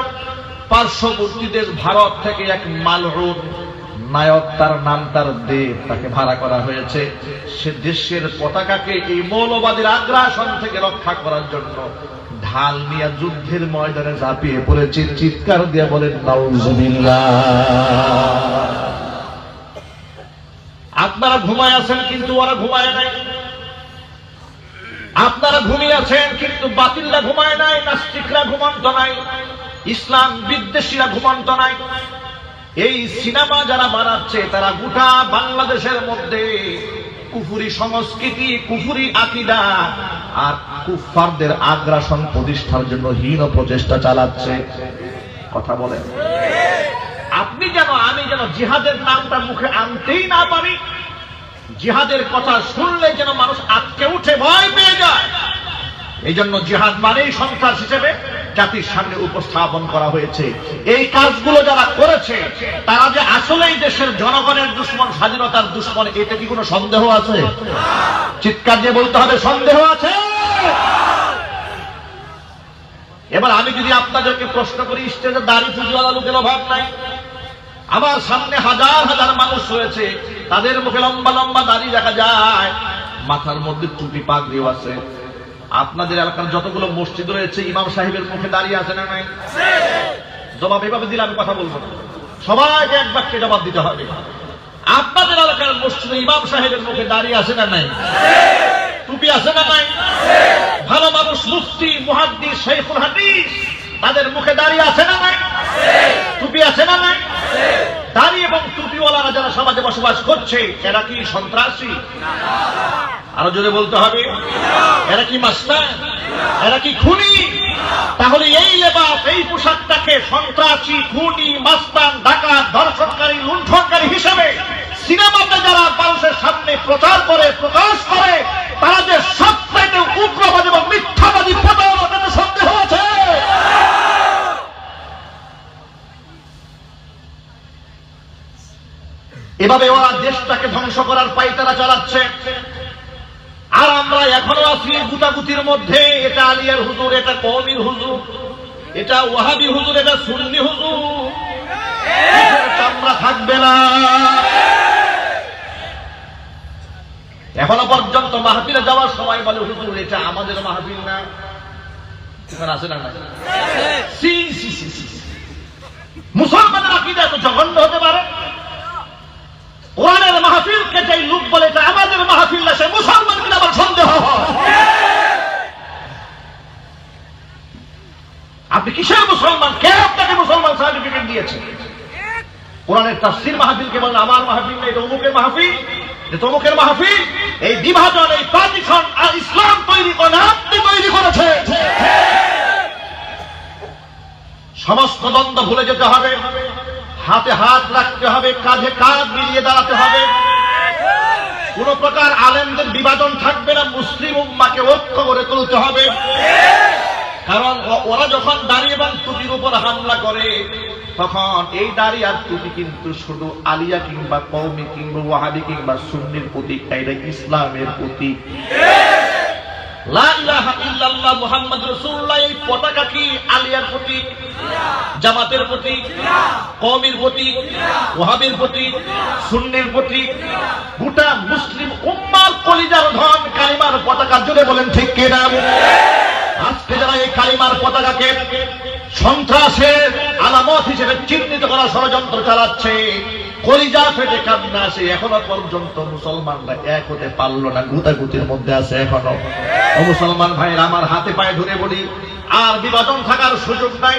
পার্শ্ববর্তী দেশ ভারত থেকে এক মালউন নায়ক, তার নাম তার দেব, তাকে ভাড়া করা হয়েছে। সে দেশের পতাকাকে এই মৌলবাদীর আগ্রাসন থেকে রক্ষা করার জন্য ঢাল নিয়ে যুদ্ধের ময়দানে ঝাঁপিয়ে পড়েছে। চিৎকার দিয়ে বলেন নাউজুবিল্লাহ। আপনারা ঘুমায় আছেন কিন্তু ওরা ঘুমায় নাই। আপনারা ঘুমিয়ে আছেন কিন্তু বাতিলরা ঘুমায় নাই, নাস্তিকরা ঘুমন্ত নাই, ইসলাম বিদ্বেষীরা ঘুমন্ত নাই। এই সিনেমা যারা বানাচ্ছে তারা গোটা বাংলাদেশের মধ্যে কুফুরি সংস্কৃতি, কুফুরি আকীদা আর কুফফারদের আগ্রাসন প্রতিষ্ঠার জন্য হীন প্রচেষ্টা চালাচ্ছে। কথা বলেন। আপনি যেন, আমি যেন জিহাদের নামটা মুখে আনতেই না পারি, জিহাদের কথা শুনলে যেন মানুষ আটকে উঠে ভয় পেয়ে যায়। এই জন্য জিহাদ মানেই সন্ত্রাস হিসেবে জাতির সামনে উপস্থাপন করা হয়েছে। এই কাজগুলো যারা করেছে তারা যে আসলেই দেশের জনগণের দুশ্মন, স্বাধীনতার দুশ্মন, এতে কি কোনো সন্দেহ আছে? চিৎকার দিয়ে বলতে হবে সন্দেহ আছে। এবার আমি যদি আপনাদেরকে প্রশ্ন করি, স্টেজে দাড়ি পুজোওয়ালা লোকের অভাব নাই। আমার সামনে হাজার হাজার মানুষ রয়েছে, তাদের মুখে লম্বা লম্বা দাড়ি দেখা যায়, মাথার মধ্যে টুপি পাগড়িও আছে। আপনাদের এলাকার যতগুলো মসজিদ রয়েছে ইমাম সাহেবের মুখে দাঁড়িয়ে আছে না নাই? জবাব এভাবে দিলে আমি কথা বলবো না, সবাইকে এক বাক্যে জবাব দিতে হবে। আপনাদের এলাকার মসজিদে ইমাম সাহেবের মুখে দাঁড়িয়ে আছে না নাই? টুপি আছে না নাই? ভালো মানুষ, মুফতি, মুহাদ্দিস, শাইখুল হাদিস, তাদের মুখে দাঁড়িয়ে আছে না নাই? টুপি আছে না নাই? দাড়ি এবং টুপিওয়ালারা যারা সমাজে বসবাস করছে এরা কি সন্ত্রাসী? আরো জোরে বলতে হবে, এরা কি মাস্তান? এরা কি খুনি? তাহলে এই লেবাস, এই পোশাকটাকে সন্ত্রাসী, খুনি, মাস্তান, ডাকাত, ধর্ষণকারী, লুণ্ঠনকারী হিসেবে সিনেমাতে যারা মানুষের সামনে প্রচার করে, প্রকাশ করে, তারা যে সবচাইতে উগ্রবাদী এবং মিথ্যাবাদী প্রতারক, এতে সন্দেহ আছে? এভাবে ওরা দেশটাকে ধ্বংস করার পায়তারা চালাচ্ছে। আর আমরা এখনো আছি গুতাগুতির মধ্যে। এটা আলিয়ার হুজুর, এটা কওমির হুজুর, এটা ওয়াহাবি হুজুর, এটা সুন্নি হুজুর, চামড়া থাকবে না। এখনো পর্যন্ত মাহফিলে যাওয়ার সময় বলে হুজুর এটা আমাদের মাহফিল না। আছে না? মুসলমানের আকীদা এত জঘন্য হতে পারে? কোরআনের মাহফিলকে যেই লোক বলে এটা আমাদের মাহফিল না, সে মুসলমান কিনা আবার সন্দেহ হয়। আপনি কিসের মুসলমান? কে আপনাকে মুসলমান সার্টিফিকেট দিয়েছে? কোরআনের তাফসীর মাহফিলকে বলেন আমার মাহফিল না, এটা অমুকের মাহফিল, এটা তমুকের মাহফিল। এই বিভাজন, এই পার্টিশন আর ইসলাম তৈরি করে আপনি তৈরি করেছে। সমস্ত দ্বন্দ্ব ভুলে যেতে হবে, হাতে হাত রাখতে হবে, কাঁধে কাঁধ মিলিয়ে দাঁড়াতে হবে। কোন প্রকার আলেমদের বিভাজন থাকবে না, মুসলিম উম্মাহকে ঐক্য করে তুলতে হবে। কারণ ওরা যখন দাড়ি এবং টুপির উপর হামলা করে তখন এই দাড়ি আর টুপি কিন্তু শুধু আলিয়া কিংবা কওমি কিংবা ওয়াহাবি কিংবা সুন্নির প্রতীক, এটা ইসলামের প্রতীক। লা ইলাহা ইল্লাল্লাহ মুহাম্মাদুর রাসূলুল্লাহ, এই পতাকা কি আলিয়ার প্রতীক, জামাতের প্রতীক, কওমির প্রতীক, ওয়াহাবির প্রতীক, সুন্নির প্রতীক? গোটা মুসলিম উম্মার কলিজার ধন কালিমার পতাকা। জুড়ে বলেন ঠিক কিনা? আজকে যারা এই কালিমার পতাকাকে সন্ত্রাসের আলামত হিসেবে চিহ্নিত করার ষড়যন্ত্র চালাচ্ছে, কলিজা ফেটে কান্না আসে। এখনো পর্যন্ত মুসলমানরা এক হতে পারলো না, গুতাগুতির মধ্যে আছে এখনো। ও মুসলমান ভাইয়ের আমার হাতে পায়ে ধরে বলি, আর বিভাজন থাকার সুযোগ নাই,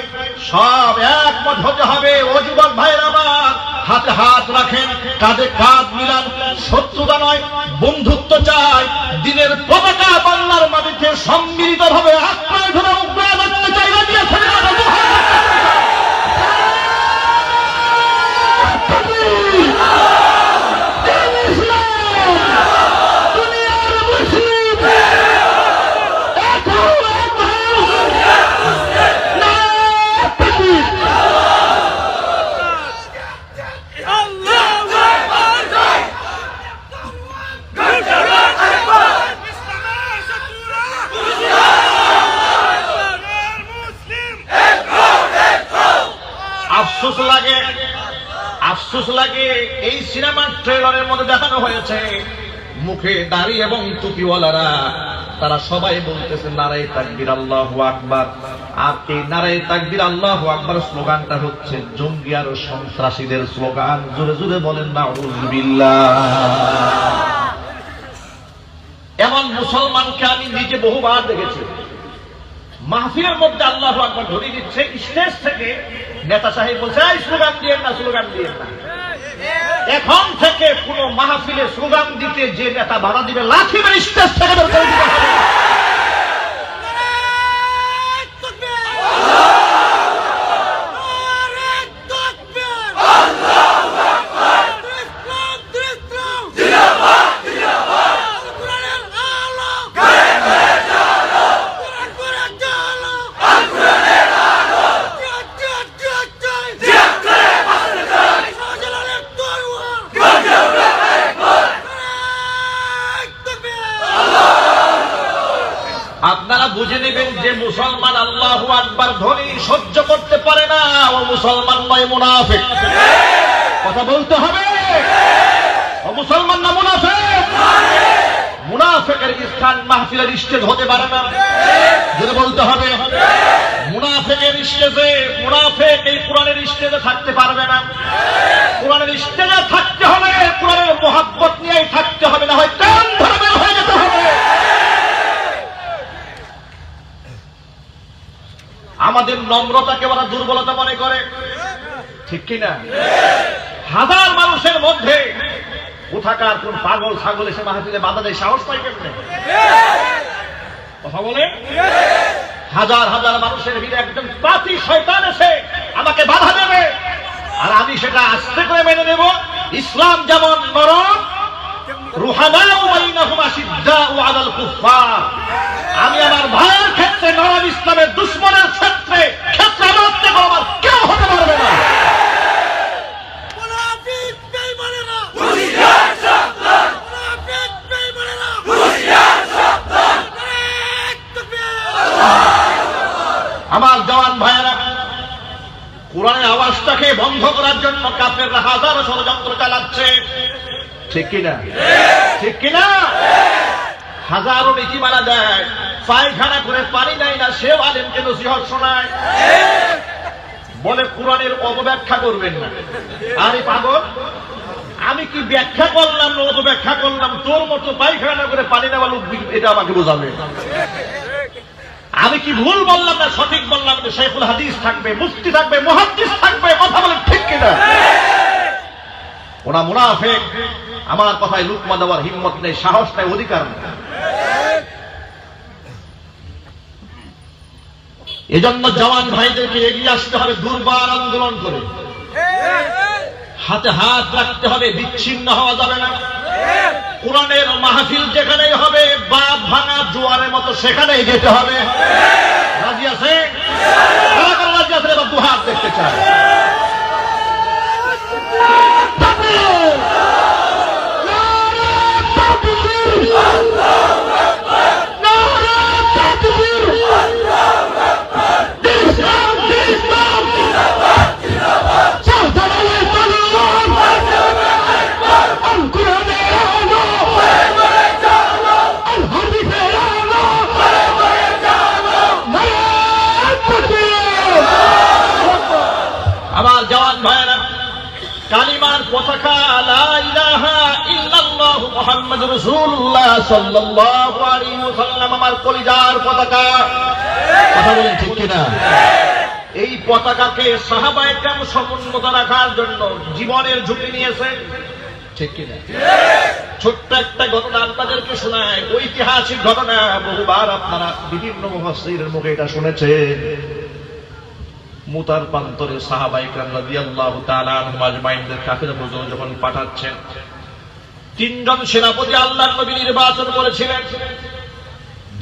সব একমত হতে হবে। ও যুবক ভাইয়ের আমার, হাতে হাত রাখেন, কাঁধে কাঁধ মিলান। শত্রুতা নয়, বন্ধুত্ব চাই। দিনের পতাকা বাংলার মাটিতে সম্মিলিত ভাবে আক্রমণ ধরে উগ্র রাখতে চাই। সিনেমার ট্রেলারের মধ্যে দেখানো হয়েছে মুখে দাড়ি এবং টুপিওয়ালারা তারা সবাই বলতেছে নারায়ে তাকবীর আল্লাহু আকবার। আর এই নারায়ে তাকবীর আল্লাহু আকবার স্লোগানটা হচ্ছে জঙ্গি আর সন্ত্রাসীদের স্লোগান। জোরে জোরে বলেন নাউযুবিল্লাহ। এমন মুসলমানকে আমি নিজে বহুবার দেখেছি মাহফিলের মধ্যে আল্লাহু আকবার ধরে দিচ্ছে, স্টেজ থেকে নেতা সাহেব বলছে এই স্লোগান দিয়েন না, স্লোগান দিয়েন না। এখন থেকে কোন মাহফিলে স্লোগান দিতে যে নেতা বাধা দিবে লাঠি মেরে স্টেজ থেকে বের করে দিতে হবে। আপনারা বুঝে নেবেন যে মুসলমান আল্লাহু আকবার ধ্বনি সহ্য করতে পারে না, ও মুসলমান নয়, মুনাফিক। কথা বলতে হবে, ও মুসলমান না মুনাফিক। মুনাফিকের স্থান মাহফিলের স্টেজ হতে পারে না, যদি বলতে হবে। মুনাফিকের স্টেজে মুনাফিক এই কোরআনের স্টেজে থাকতে পারবে না। কোরআনের স্টেজে থাকতে হলে কোরআনের মহব্বত নিয়েই থাকতে হবে, না হয় কান ধরে বের হয়ে যেতে হবে। আমাদের নম্রতাকে ওরা দুর্বলতা মনে করে, ঠিক কিনা? হাজার মানুষের মধ্যে কোথাকার কোন পাগল ছাগল এসে মাহফিলে বাধা দেয়, সাহস পাই কেমনে? কথা বলে। হাজার হাজার মানুষের ভিড়ে একজন পাপী শয়তান এসে আমাকে বাধা দেবে, আর আমি সেটা আস্তে করে মেনে নেব। ইসলাম যেমন নরম, রুহামাউ বাইনাহুম আশিদ্দাউ আলাল কুফফার। আমি আমার ভাইয়ের ক্ষেত্রে নরম, ইসলামের দুশমনের ক্ষেত্রে আমার থেকে আমার কেউ হতে পারবে না। মুনাফিক বেঈমানেরা হুঁশিয়ার সাবধান, মুনাফিক বেঈমানেরা হুঁশিয়ার সাবধান। আমার জওয়ান ভাইয়েরা, কোরআনের আওয়াজটাকে বন্ধ করার জন্য কাফেররা হাজারো ষড়যন্ত্র চালাচ্ছে, ঠিক কিনা? ঠিক কিনা? হাজারো নীতিমালা দেয়, পায়খানা করে পানি দেয় না, সেও আলেমকে নসিহত শোনায়, বলে কোরআনের অপব্যাখ্যা করবেন না। আরে পাগল, আমি কি ব্যাখ্যা করলাম না অপব্যাখ্যা করলাম? তোর মতো পায়খানা করে পানি নেওয়া লোক এটা আমাকে বোঝাবে। আমি কি ভুল বললাম না সঠিক বললাম? শাইখুল হাদিস থাকবে, মুফতি থাকবে, মুহাদ্দিস থাকবে, কথা বলেন ঠিক কিনা? ওরা মুনাফিক, আমার কথায় লুকমা দেওয়ার হিম্মত নেই, সাহস নেই, অধিকার নেই। এজন্য জওয়ান ভাইদেরকে এগিয়ে আসতে হবে, দুর্বার আন্দোলন করে হাতে হাত রাখতে হবে, বিচ্ছিন্ন হওয়া যাবে না। কোরআনের মাহফিল যেখানেই হবে বাপ ভাঙা জোয়ারের মতো সেখানেই যেতে হবে। রাজি আছে? কারা কারা রাজি আছে? এবার দু হাত দেখতে চায়। আমার জওয়ান ভাইয়েরা, কালিমার পতাকা লা ইলাহা ইল্লাল্লাহু মুহাম্মাদুর রাসূলুল্লাহ সাল্লাল্লাহু আলাইহি ওয়াসাল্লাম আমার কলিজার পতাকা। কথা বলেন ঠিক কিনা? এই পতাকাকে সাহাবায়ে কেরাম সমুন্নত রাখার জন্য জীবনের ঝুঁকি নিয়েছে, ঠিক কিনা? ছোট্ট একটা ঘটনা আপনাদেরকে শোনায়, ঐতিহাসিক ঘটনা, বহুবার আপনারা বিভিন্ন মুফাসসিরের মুখে এটা শুনেছেন। মুতার প্রান্তরে সাহাবায়ে কেরাম রাদিয়াল্লাহু তাআলা আনহুম আজমাইনদের কাফেলা পর্যন্ত যখন পাঠাচ্ছেন, তিনজন সেনাপতি আল্লাহর নবী নির্বাচন করেছিলেন।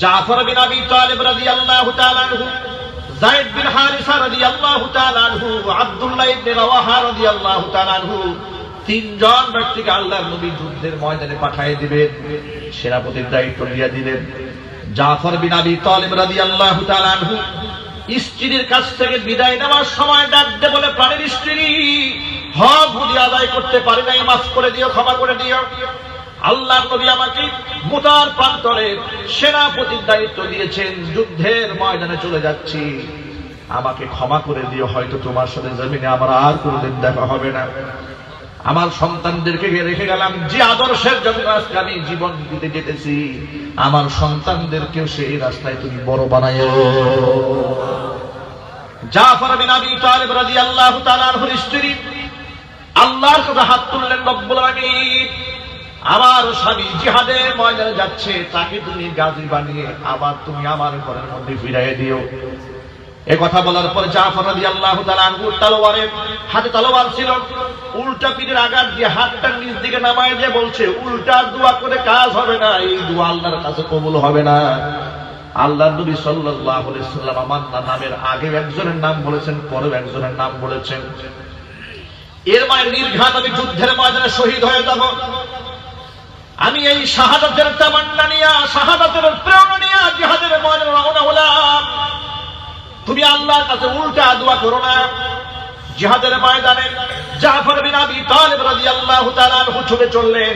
জাফর বিন আবি তালিব রাদিয়াল্লাহু তাআলা আনহু, যায়েদ বিন হারিসা রাদিয়াল্লাহু তাআলা আনহু, আব্দুল্লাহ ইবনে রাওয়াহা রাদিয়াল্লাহু তাআলা আনহু, তিনজন ব্যক্তিকে আল্লাহর নবী যুদ্ধের ময়দানে পাঠিয়ে দিবেন, সেনাপতির দায়িত্ব দিয়ে দিলেন। জাফর বিন আবি তালিব রাদিয়াল্লাহু তাআলা আনহু স্ত্রীর কাছ থেকে বিদায় নেওয়ার সময় ডাকতে বলে, প্রাণের স্ত্রী, হক বুঝি আদায় করতে পারি নাই, মাফ করে দিও, ক্ষমা করে দিও। আল্লাহ নবী আমাকে মুতার প্রান্তরে সেনাপতির দায়িত্ব দিয়েছেন, যুদ্ধের ময়দানে চলে যাচ্ছি, আমাকে ক্ষমা করে দিও, হয়তো তোমার সাথে জমিনে আমার আর কোনোদিন দেখা হবে না। আমার সন্তানদেরকে রেখে গেলাম যে আদর্শের জন্য আজকে আমি জীবন দিতে যেতেছি, আমার সন্তানদেরকেও সেই রাস্তায় তুমি বড় বানাইও। জাফর বিন আবি তালিব রাদিয়াল্লাহু তাআলা আনহুর স্ত্রী আল্লাহর কাছে হাত তুললেন, রব্বুল আলামিন, আমার স্বামী জিহাদের ময়দানে যাচ্ছে, তাকে তুমি গাজী বানিয়ে আবার তুমি আমার ঘরের মধ্যে ফিরাইয়ে দিও। এই কথা বলার পর জাফর রাদিয়াল্লাহু তাআলা আনহু তলোয়ারের হাতে তলোয়ার ছিল, উল্টা পিঠের আঘাত দিয়ে হাতটা নিচ দিকে নামায় দিয়ে বলছে, উল্টা দোয়া করে কাজ হবে না, এই দোয়া আল্লাহর কাছে কবুল হবে না। আল্লাহর নবী সাল্লাল্লাহু আলাইহি ওয়াসাল্লাম আমার নামের আগে একজনের নাম বলেছেন, পরে একজনের নাম বলেছেন। এর মানে নির্ঘাত আমি যুদ্ধের ময়দানে শহীদ হয়ে যাব। আমি এই শাহাদাতের তামান্না নিয়ে, শাহাদাতের প্রেরণা নিয়ে জিহাদের ময়দানে রওনা হলাম। তুমি আল্লাহর কাছে উল্টা দোয়া করো না। জিহাদের ময়দানে জাফর বিন আবি তালিব রাদিয়াল্লাহু তাআলা আনহু ছুটে চললেন।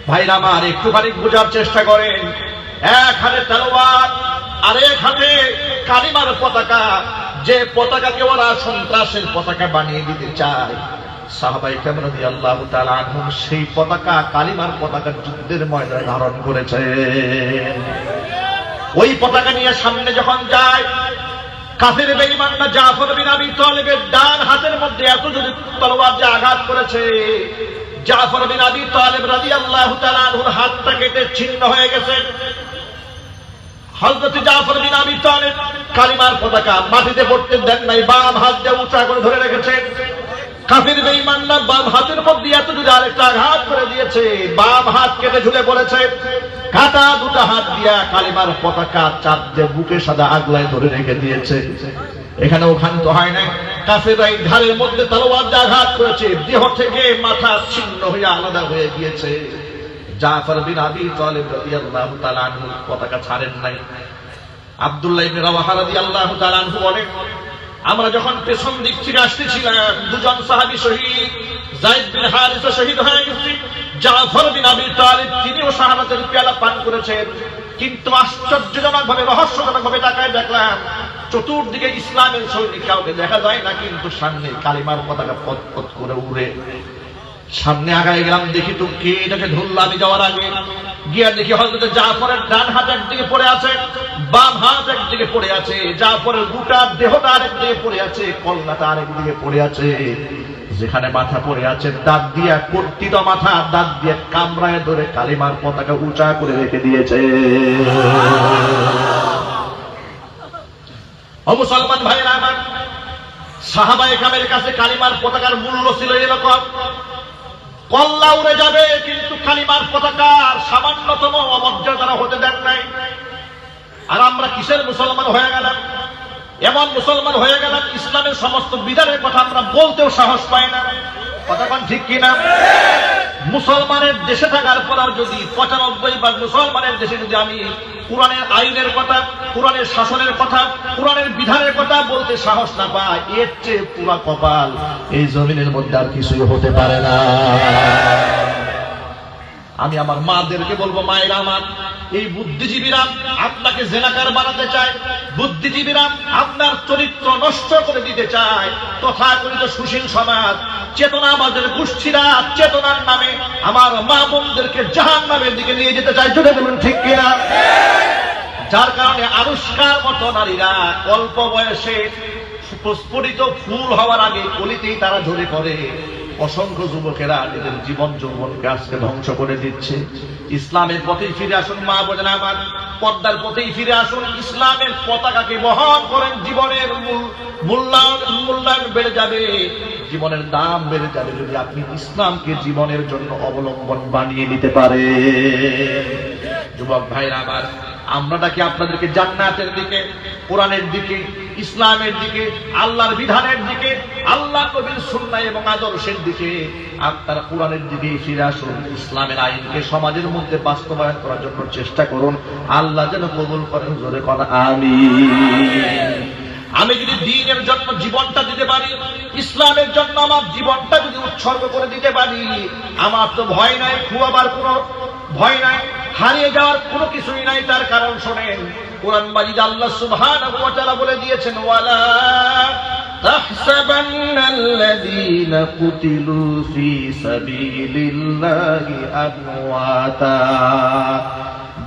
ভাইরা আমার, একটুখানি বোঝার চেষ্টা করেন, এক হাতে তলোয়ার আর এক হাতে কালিমার পতাকা, যে পতাকাকে ওরা সন্ত্রাসের পতাকা বানিয়ে দিতে চায়, সাহাবায়ে কেরাম রাদিয়াল্লাহু তাআলা আনহুম সেই পতাকা, কালিমার পতাকা যুদ্ধের ময়দানে ধারণ করেছে। ওই পতাকা নিয়ে সামনে যখন যায়, কাফের বেঈমানরা জাফর বিন আবি তালিবের ডান হাতের মধ্যে এত যদি তলোয়ার যে আঘাত করেছে, জাফর বিন আবি তালিব রাদিয়াল্লাহু তাআলা আনহুর হাতটা কেটে ছিন্ন হয়ে গেছে। হযরত জাফর বিন আবি তালিব কালিমার পতাকা মাটিতে পড়তে দেন নাই, বাম হাত দিয়ে উঁচা করে ধরে রেখেছেন। কাফের বেঈমানরা বাম হাতের মধ্যে এত যদি আরেকটা আঘাত করে দিয়েছে, বাম হাত কেটে ঝুলে পড়েছে। কাটা দুটা হাত দিয়া কালিমার পতাকা চাপ দিয়ে বুকের সাথে আগলায় ধরে রেখে দিয়েছে। এখানে ওখান তো হয় না, কাফেররা এই ধারের মধ্যে তলোয়ার দিয়ে আঘাত করেছে, দেহ থেকে মাথা ছিন্ন হয়ে আলাদা হয়ে গিয়েছে। জাফর বিন আবি তালিব রাদিয়াল্লাহু তাআলা আনহু পতাকা ছাড়েন নাই। আব্দুল্লাহ ইবনে রাওয়াহা রাদিয়াল্লাহু তাআলা আনহু বলেন, আমরা যখন পেছন দিক থেকে আসতেছিলাম, দুজন সাহাবী শহীদ, যায়েদ বিন হারিসা শহীদ হয়ে গেছে, জাফর বিন আবি তালিব তিনিও শাহাদাতের পেয়ালা পান করেছেন। কিন্তু আশ্চর্যজনক ভাবে, রহস্যজনক ভাবে তাকায় দেখলাম, চতুর্দিকে ইসলামের সৈনিক কাউকে দেখা যায় না, কিন্তু সামনে কালিমার পতাকা পথ পথ করে উড়ে। সামনে আগায় গেলাম, দেখি তো কে এটাকে ধরল। আমি যাওয়ার আগে গিয়া দেখি হযরত জাফরের ডান হাত একদিকে পড়ে আছে, বাম হাত একদিকে পড়ে আছে, জাফরের গোটা দেহটা আরেকদিকে পড়ে আছে, কল্লাটা আরেকদিকে পড়ে আছে। যেখানে মাথা পড়ে আছে, দাঁত দিয়া কর্তিত মাথা, দাঁত দিয়ে কামড়ায় ধরে কালিমার পতাকা উঁচা করে রেখে দিয়েছে। ও মুসলমান ভাইরা আমার, সাহাবায়ে কেরামের কাছে কালিমার পতাকার মূল্য ছিল এরকম, কল্লা উড়ে যাবে কিন্তু কালিমার পতাকার সামান্যতম অমর্যাদা হতে দেন নাই। আর আমরা কিসের মুসলমান হয়ে গেলাম? এমন মুসলমান হয়ে গেলাম, ইসলামের সমস্ত বিধানের কথা আমরা বলতেও সাহস পাই না। কথাক্ষণ ঠিক কিনা? মুসলমানের দেশে থাকার পর যদি ৯৫% মুসলমানের দেশে যদি আমি কোরআনের আইনের কথা, কোরআনের শাসনের কথা, কোরআনের বিধানের কথা বলতে সাহস না পাই, এর চেয়ে পুরা কপাল এই জমিনের মধ্যে আর কিছুই হতে পারে না। আমি আমার মাদেরকে বলবো, মায়েরা আমার, এই বুদ্ধিজীবীরা আপনাকে জেনাকার বানাতে চায়, বুদ্ধিজীবীরা আপনার চরিত্র নষ্ট করে দিতে চায়। তথাকথিত সুশীল সমাজ, চেতনাবাদের গোষ্ঠীরা চেতনার নামে আমার মা বোনদেরকে জাহান্নামের দিকে নিয়ে যেতে চায়। জোরে বলুন ঠিক কিনা? যার কারণে আনুষ্কার মতো নারীরা অল্প বয়সে প্রস্ফুটিত ফুল হওয়ার আগে কলিতেই তারা ঝরে পড়ে। অসংখ্য যুবকেরা নিজের জীবন যৌবনকে আজকে ধ্বংস করে দিচ্ছে। ইসলামের পথেই ফিরে আসুন মা বোনেরা আমার, পর্দার পথেই ফিরে আসুন, ইসলামের পতাকাকে বহন করেন। জীবনের মূল্যায়ন বেড়ে যাবে, জীবনের দাম বেড়ে যাবে যদি আপনি ইসলামকে জীবনের জন্য অবলম্বন বানিয়ে নিতে পারে। যুবক ভাইরা আমার, আমরা ডাকি আপনাদেরকে জান্নাতের দিকে, কোরআনের দিকে, ইসলামের দিকে, আল্লাহর বিধানের দিকে, আল্লাহ নবীর সুন্নাহ এবং আদর্শের দিকে। আপনারা কোরআনের দিকে ফিরে আসুন, ইসলামের আইনকে সমাজের মধ্যে বাস্তবায়ন করার জন্য চেষ্টা করুন। আল্লাহ যেন কবুল করেন। জোরে কোন আমিন। আমি যদি দ্বীনের জন্য জীবনটা দিতে পারি, ইসলামের জন্য আমার জীবনটা যদি উৎসর্গ করে দিতে পারি, আমার তো ভয় নাই, খুয়াবার কোনো ভয় নাই, হারিয়ে যাওয়ার কোনো কিছুই নাই। তার কারণ শোনেন, কোরআন মাজিদে আল্লাহ সুবহানাহু ওয়া তাআলা বলে দিয়েছেন, ওয়ালা তাহসাবান্নাল্লাযীনা কুতিলু ফী সাবিলিল্লাহি আমওয়াতা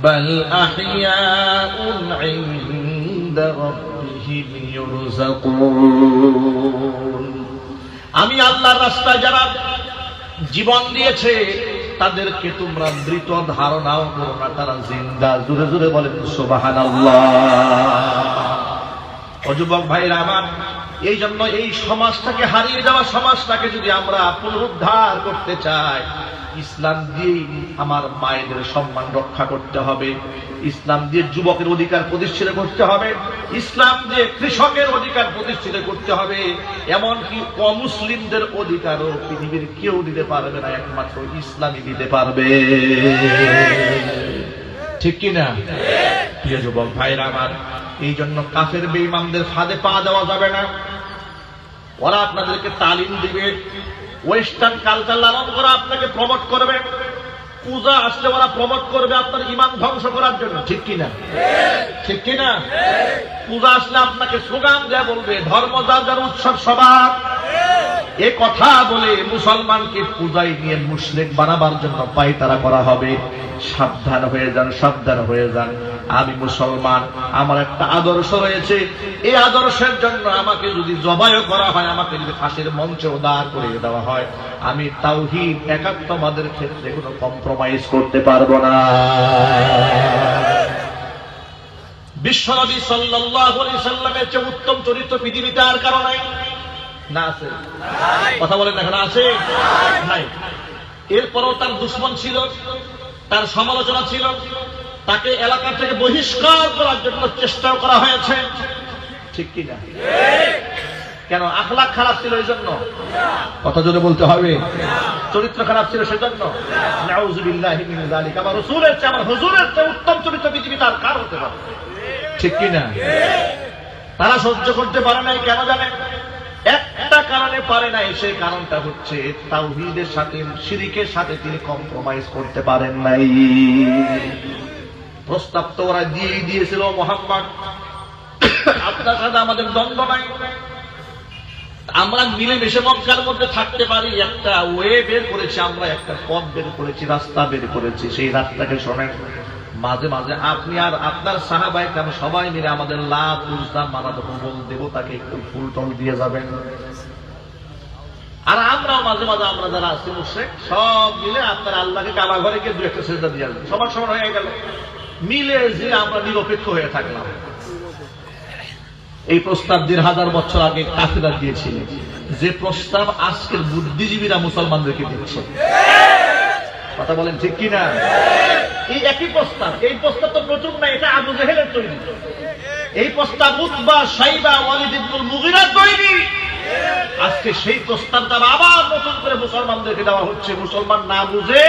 বাল আহইয়াউন ইনদা রাব্বিহিম ইউরযাকুন। আমি আল্লাহর রাস্তায় যারা জীবন দিয়েছে তাদেরকে তোমরা মৃত ধারণাও করো না, তারা জিন্দা। জোরে জোরে বলেন সুবহানাল্লাহ। ও যুবক ভাইরা আমার, এই জন্য এই সমাজটাকে, হারিয়ে যাওয়া সমাজটাকে যদি আমরা পুনরুদ্ধার করতে চাই, ইসলাম দিয়ে আমার মায়েদের সম্মান রক্ষা করতে হবে, ইসলাম দিয়ে যুবকের অধিকার প্রতিষ্ঠিত করতে হবে, ইসলাম দিয়ে কৃষকের অধিকার প্রতিষ্ঠিত করতে হবে। এমনকি অমুসলিমদের অধিকারও পৃথিবীর কেউ দিতে পারবে না, একমাত্র ইসলামই দিতে পারবে। ঠিক কিনা প্রিয় যুবক ভাইরা আমার? এই জন্য কাফের বেঈমানদের ফাঁদে পা দেওয়া যাবে না। ওরা আপনাদেরকে তালিম দিবে, ওয়েস্টার্ন কালচার লালন করা আপনাকে প্রমোট করবে, পূজা আসলে ওরা প্রমোট করবে আপনার ঈমান ধ্বংস করার জন্য। ঠিক কিনা? ঠিক কিনা? পূজা আসলে আপনাকে স্লোগান দেয়া বলবে, ধর্ম যার যার উৎসব সবার। এ কথা বলে মুসলমানকে পূজায় নিয়ে মুশরিক বানাবার জন্য পায়তারা করা হবে। সাবধান হয়ে যান, সাবধান হয়ে যান। আমি মুসলমান, আমার একটা আদর্শ রয়েছে, এই আদর্শের জন্য আমাকে যদি জবাইও করা হয়, আমাকে যদি ফাঁসির মঞ্চে দাঁড় করিয়ে দেওয়া হয়, আমি তাওহীদ একাত্মবাদের ক্ষেত্রে কোনো কম্প্রোমাইজ করতে পারবো না। বিশ্বনবী সাল্লাল্লাহু আলাইহি সাল্লামের চেয়ে উত্তম চরিত্র পৃথিবীতে আর কারো নাই। না আছে? কথা বলেন, এখন আছে? নাই। এরপরও তার দুশমন ছিল, তার সমালোচনা ছিল, তাকে এলাকা থেকে বহিষ্কার করার জন্য চেষ্টাও করা হয়েছে। ঠিক কিনা? কেন? আখলাক খারাপ ছিল এই জন্য? কথা জোরে বলতে হবে। চরিত্র খারাপ ছিল সেজন্য? নাউযুবিল্লাহি মিন যালিকা। আমার রাসূলের চেয়ে, আমার হুজুরের চেয়ে উত্তম চরিত্র পৃথিবীতে আর কার হতে পারে? ঠিক কিনা? তারা সহ্য করতে পারে নাই। কেন জানেন? একটা কারণে পারে নাই, সেই কারণটা হচ্ছে তাওহীদের সাথে, শিরকের সাথে তিনি কম্প্রোমাইজ করতে পারেন নাই। প্রস্তাব তো ওরা দিয়েই দিয়েছিল, মুহাম্মদ আপনার সাথে আমাদের দ্বন্দ্ব নাই, আমরা মিলেমিশে মক্কার মধ্যে থাকতে পারি। একটা ওয়ে বের করেছি আমরা, একটা পথ বের করেছি, রাস্তা বের করেছি। সেই রাস্তাকে শোনেন, মাঝে মাঝে আপনি আর আপনার সাহাবায়ে কেরাম সবাই মিলে আমাদের লাত উজ্জা মানাত হুবল দেবতাকে একটু ফুল টল দিয়ে যাবেন। আর আমরাও মাঝে মাঝে, আমরা যারা আছি মুশরিক, সব মিলে আপনার আল্লাহকে কাবা ঘরে গিয়ে দু একটা সিজদা দিয়ে আসবেন। সবার সমান হয়ে গেল, মিলে যে আমরা নিরপেক্ষ হয়ে থাকলাম। এই প্রস্তাব ১,৫০০ বছর আগে কাফিররা দিয়েছিল, যে প্রস্তাব আজকের বুদ্ধিজীবীরা মুসলমানদেরকে দিচ্ছে। কথা বলেন ঠিক কিনা? এই একই প্রস্তাব, এই প্রস্তাব তো প্রচুর না, এটা আবু জেহেলের তৈরি। এই প্রস্তাব উতবা, শাইবা, ওয়ালিদ ইবনুল মুগীরার তৈরি। আজকে সেই প্রস্তাবটা আবার নতুন করে মুসলমানদেরকে দেওয়া হচ্ছে। মুসলমান না বুঝে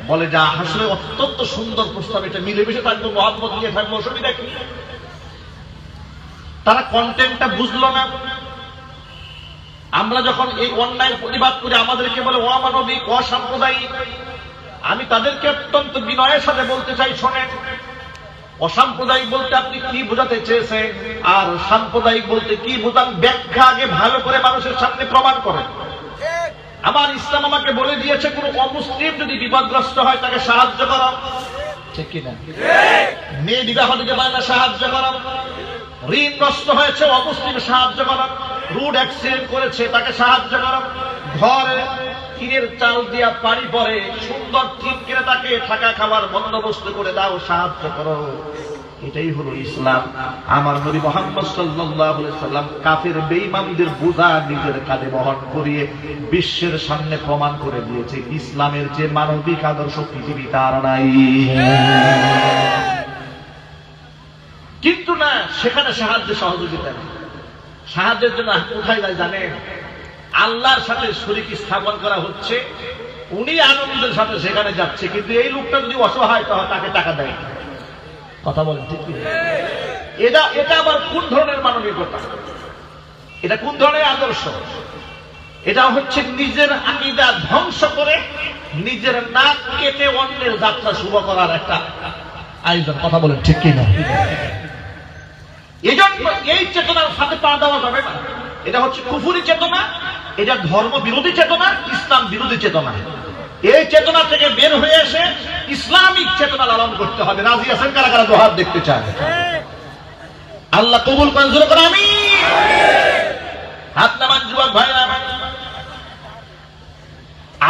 বলে, যা আসলে অত্যন্ত সুন্দর প্রস্তাব, এটা মিলেমিশে থাকবো, মহব্বত নিয়ে থাকবো, অসুবিধা কি? তারা কন্টেন্টটা বুঝলো না। আমরা যখন এই অন্যায়ের প্রতিবাদ করি, আমাদেরকে বলে অমানবিক, অসাম্প্রদায়িক। আমি তাদেরকে অত্যন্ত বিনয়ের সাথে বলতে চাই, শোনেন, অসাম্প্রদায়িক বলতে আপনি কি বোঝাতে চেয়েছেন, আর সাম্প্রদায়িক বলতে কি বোঝান, ব্যাখ্যা আগে ভালো করে মানুষের সামনে প্রমাণ করেন। আমার ইসলাম আমাকে বলে দিয়েছে, কোন অমুসলিম যদি বিপদগ্রস্ত হয় তাকে সাহায্য করা। ঠিক কিনা? মেয়ে বিবাহ দিতে পারে না, সাহায্য করা। ঋণগ্রস্ত হয়েছে, অমুসলিম সাহায্য করা। রোড অ্যাক্সিডেন্ট করেছে, তাকে সাহায্য করা। ঘরে টিনের চাল দিয়া পানি পরে, সুন্দর ঠিক করে তাকে থাকা খাবার বন্দোবস্ত করে দাও, সাহায্য করো। এটাই হলো ইসলাম। আমার নবী মুহাম্মদ সাল্লাল্লাহু আলাইহি সাল্লাম কাফের বেঈমানদের বোঝা নিজের কাঁধে বহন করিয়ে বিশ্বের সামনে প্রমাণ করে দিয়েছে, ইসলামের যে মানবিক আদর্শ পৃথিবীতে আর নাই। কিন্তু না, সেখানে সাহায্য সহযোগিতা নেই। সাহায্যের জন্য কোথায় যায় জানেন? আল্লাহর সাথে শরীক স্থাপন করা হচ্ছে, উনি আনন্দের সাথে সেখানে যাচ্ছে, কিন্তু এই লোকটা যদি অসহায় হয় তাকে টাকা দেয়। কথা বলেন ঠিক কি? এটা আবার কোন ধরনের মানবিকতা, এটা কোন ধরনের আদর্শ? এটা হচ্ছে নিজের আকীদা ধ্বংস করে নিজের নাক কেটে অন্যের যাত্রা শুভ করার একটা আয়োজন। কথা বলেন ঠিক কিনা? এজন্য এই চেতনার সাথে পা দেওয়া যাবে না। এটা হচ্ছে কুফরি চেতনা, এটা ধর্ম বিরোধী চেতনা, ইসলাম বিরোধী চেতনা। এই চেতনা থেকে বের হয়ে এসে ইসলামিক চেতনা লালন করতে হবে। রাজি আছেন কারা কারা? জোহার দেখতে চান? আল্লাহ কবুল করেন, জোরে করে আমিন। হাত নামান যুবক ভাইরা,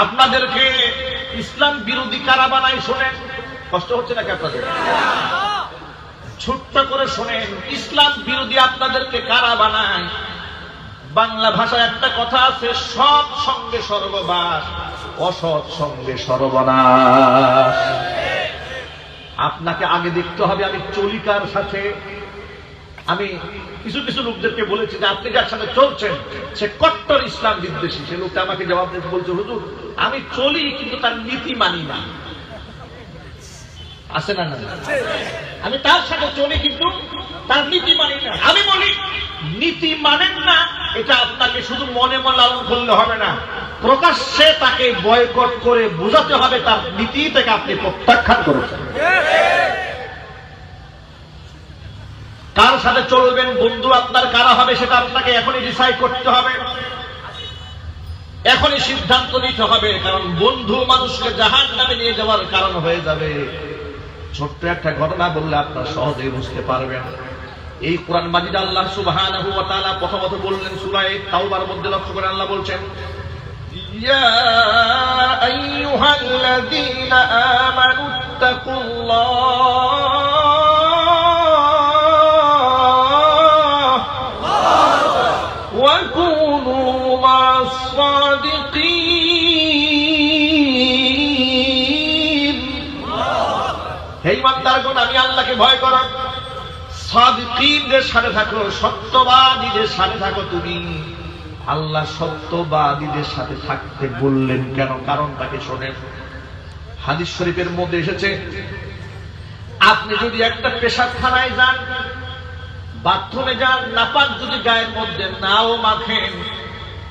আপনাদেরকে ইসলাম বিরোধী কারা বানাই শোনেন। কষ্ট হচ্ছে নাকি আপনাদের? ছোট্ট করে শোনেন, ইসলাম বিরোধী আপনাদেরকে কারা বানায়? বাংলা ভাষায় একটা কথা আছে, সৎ সঙ্গে স্বর্গবাস, অসৎ সঙ্গে সর্বনাশ। আপনাকে আগে দেখতে হবে আমি চলি কার সাথে। আমি কিছু কিছু লোকদেরকে বলেছি যে আপনি যার সাথে চলছেন সে কট্টর ইসলাম বিদ্বেষী। সে লোকটা আমাকে জবাব দিতে বলছে, হুজুর আমি চলি কিন্তু তার নীতি মানি না। আছে না? না, আমি তার সাথে চলি কিন্তু তার নীতি মানি না। আমি বলি নীতি মানেন না, এটা আপনাকে শুধু মনে মনে লালন করলে হবে না, প্রকাশ্যে তাকে বয়কট করে বোঝাতে হবে তার নীতি থেকে আপনি প্রত্যাখ্যান করেছেন। কার সাথে চলবেন, বন্ধু আপনার কারা হবে সেটা আপনাকে এখনই ডিসাইড করতে হবে, এখনই সিদ্ধান্ত নিতে হবে। কারণ বন্ধু মানুষকে জাহান্নামে নিয়ে যাওয়ার কারণ হয়ে যাবে। ছোট্ট একটা ঘটনা বললে আপনারা সহজেই বুঝতে পারবেন। এই কোরআন মাজিদ আল্লাহ সুবহানাহু ওয়া তাআলা প্রথমত বললেন সূরা তাওবার মধ্যে, লক্ষ্য করে আল্লাহ বলছেন, ইয়া আইয়ুহাল্লাযীনা আমানুত্তাকুল্লাহ ওয়া কুনু মা'আস সাদিকিন। হে ঈমানদারগণ, আমি আল্লাহকে ভয় করো, সাদিকীনদের সাথে থাকো, সত্যবাদীদের সাথে থাকো। তুমি আল্লাহ সত্যবাদীদের সাথে থাকতে বললেন কেন? কারণটাকে শোনেন। হাদিস শরীফের মধ্যে এসেছে, আপনি যদি একটা পেশাবখানায় যান, বাথরুমে যান, নাপাক যদি গায়ের মধ্যে নাও মাখেন,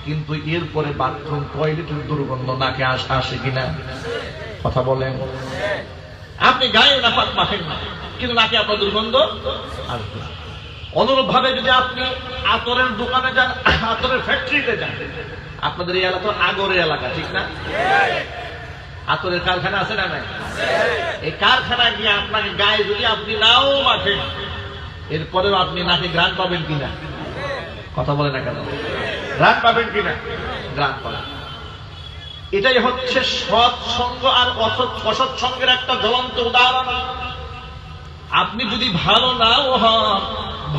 কিন্তু এরপরে বাথরুম টয়লেটের দুর্গন্ধ নাকে আসে কিনা? কথা বলেন। আপনি গায়ে নাপাক মাখেন না, কিন্তু নাকি আপনার দুর্গন্ধ আসবে। অনুরূপ ভাবে যদি আপনি আতরের দোকানে যান, আতরের ফ্যাক্টরিতে যান, আপনাদের এই এলাকা আগরের এলাকা, ঠিক না? আতরের কারখানা আছে না? নাই? এই কারখানায় গিয়ে আপনাকে গায়ে যদি আপনি নাও মাখেন, এরপরেও আপনি নাকি ঘ্রাণ পাবেন কিনা? কথা বলে না কেন? ঘ্রাণ পাবেন কিনা? ঘ্রাণ পাবেন। এটাই হচ্ছে সৎসঙ্গ আর অসৎসঙ্গের একটা জ্বলন্ত উদাহরণ। আপনি যদি ভালো নাও হন,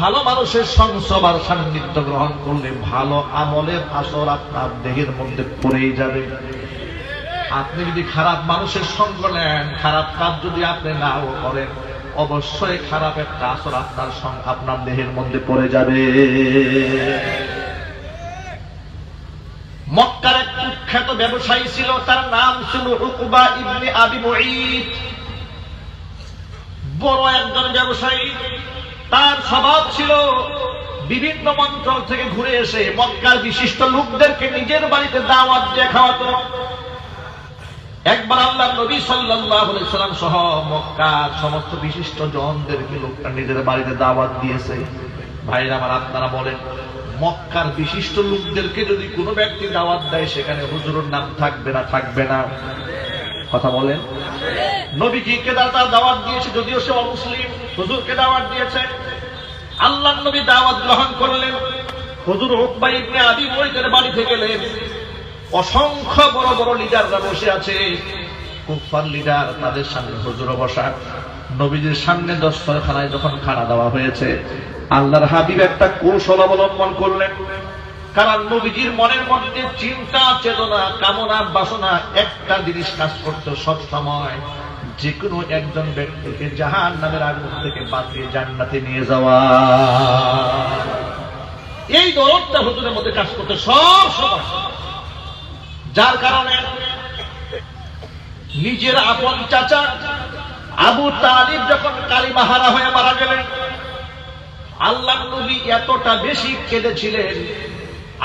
ভালো মানুষের সংসব আর সান্নিধ্য গ্রহণ করলে ভালো আমলের আসর আপনার দেহের মধ্যে পড়েই যাবে। আপনি যদি খারাপ মানুষের সঙ্গ নেন, খারাপ কাজ যদি আপনি নাও করেন, অবশ্যই খারাপ একটা আসর আপনার দেহের মধ্যে পড়ে যাবে। মক্কার এক কুখ্যাত ব্যবসায়ী ছিল, তার নাম ছিল উকবা ইবনে আবি মুঈত। বড় একজন ব্যবসায়ী। তার স্বভাব ছিল বিভিন্ন অঞ্চল থেকে ঘুরে এসে মক্কার বিশিষ্ট লোকদেরকে নিজের বাড়িতে দাওয়াত দিয়ে খাওয়াতো। একবার আল্লাহর নবী সাল্লাল্লাহু আলাইহি সাল্লাম সহ মক্কার সমস্ত বিশিষ্ট জনদেরকে লোকটা নিজের বাড়িতে দাওয়াত দিয়েছে। ভাইরা আমার, আপনারা বলেন, মক্কার বিশিষ্ট লোকদেরকে যদি কোনো ব্যক্তি দাওয়াত দেয়, সেখানে হুজুরের নাম থাকবে না? থাকবে না? কথা বলেন। নবীকে তার দাওয়াত দিয়েছে, যদিও সে অমুসলিম, হুজুরকে দাওয়াত দিয়েছে। আল্লাহর নবী দাওয়াত গ্রহণ করলেন। হুজুর উকবা ইবনে আবি মুঈতের বাড়িতে গেলেন। অসংখ্য বড় বড় লিডাররা বসে আছে, কুফার লিডার, তাদের সামনে হুজুরও বসা। নবীজির সামনে দস্তরখানায় যখন খানা দেওয়া হয়েছে, আল্লাহর হাবিব একটা কৌশল অবলম্বন করলেন। কারণ নবীজির মনের মধ্যে চিন্তা, চেতনা, কামনা, বাসনা একটা জিনিস কাজ করতে সব সময়, যে কোনো একজন ব্যক্তিকে জাহান্নামের আগুন থেকে বাঁচিয়ে জান্নাতে নিয়ে যাওয়া। এই দরদটা হুজুরের মধ্যে কাজ করতে সব সময়। যার কারণে নিজের আপন চাচা আবু তালিব যখন কালিমা হারা হয়ে মারা গেলেন, আল্লাহ নবী এতটা বেশি কেঁদেছিলেন,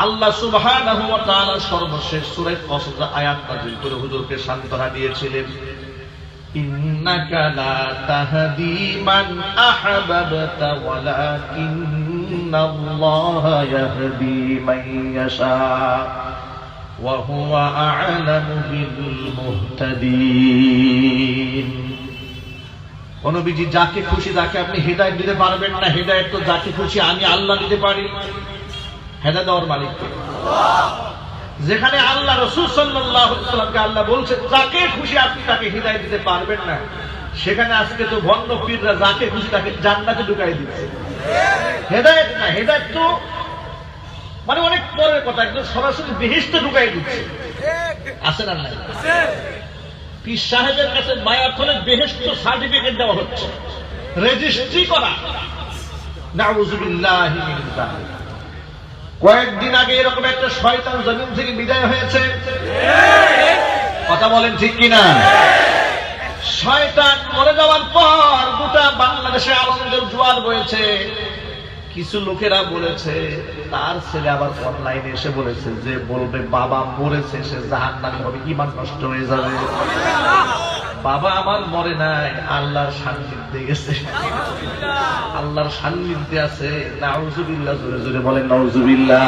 আল্লাহ সুবহানাহু ওয়া তাআলা সর্বশেষ সূরা কসস আয়াত নাযিল করে হুজুরকে সান্ত্বনা দিয়েছিলেন, ইন্নাকা লা তাহদি মান আহবাবতা ওয়ালাকিন্নাল্লাহা ইয়াহদি মান ইয়াশা ওয়া হুয়া আ'লামু বিল মুহতাদিন। ও নবীজি, যাকে খুশি তাকে আপনি হিদায়াত দিতে পারবেন না, হিদায়াত তো যাকে খুশি আমি আল্লাহ দিতে পারি। হেদায়েত দেওয়ার মালিক কে? যেখানে আল্লাহ রাসূল সাল্লাল্লাহু আলাইহি ওয়াসাল্লামকে আল্লাহ বলছে যাকে খুশি আপনি তাকে হিদায়াত দিতে পারবেন না, সেখানে আজকে তো ভণ্ড পীররা যাকে খুশি তাকে জান্নাতে ঢুকাই দিচ্ছে। হেদায়েত না, হেদায়েত তো মানে অনেক পরের কথা, একদম সরাসরি বেহেশতে ঢুকাই দিচ্ছে। আছে না নাই? পীর সাহেবের কাছে বায়াত হলে বেহেশত সার্টিফিকেট দেওয়া হচ্ছে, রেজিস্ট্রি করা। নাউযুবিল্লাহি মিন যালিক। কয়েকদিন আগে এরকম একটা শয়তান জমিন থেকে বিদায় হয়েছে, কথা বলেন ঠিক কিনা? শয়তান মরে যাওয়ার পর গোটা বাংলাদেশে আনন্দের জোয়ার বয়েছে। কিছু লোকেরা বলেছে তার ছেলে আবার অনলাইনে এসে বলেছে যে বলবে বাবা মরেছে সে জাহান্নামী হবে, ঈমান নষ্ট হয়ে যাবে। বাবা আমার মরে নাই, আল্লাহর সান্নিধ্যে গেছে, আল্লাহর সান্নিধ্যে আছে। নাউযুবিল্লাহ, জোরে জোরে বলেন নাউযুবিল্লাহ।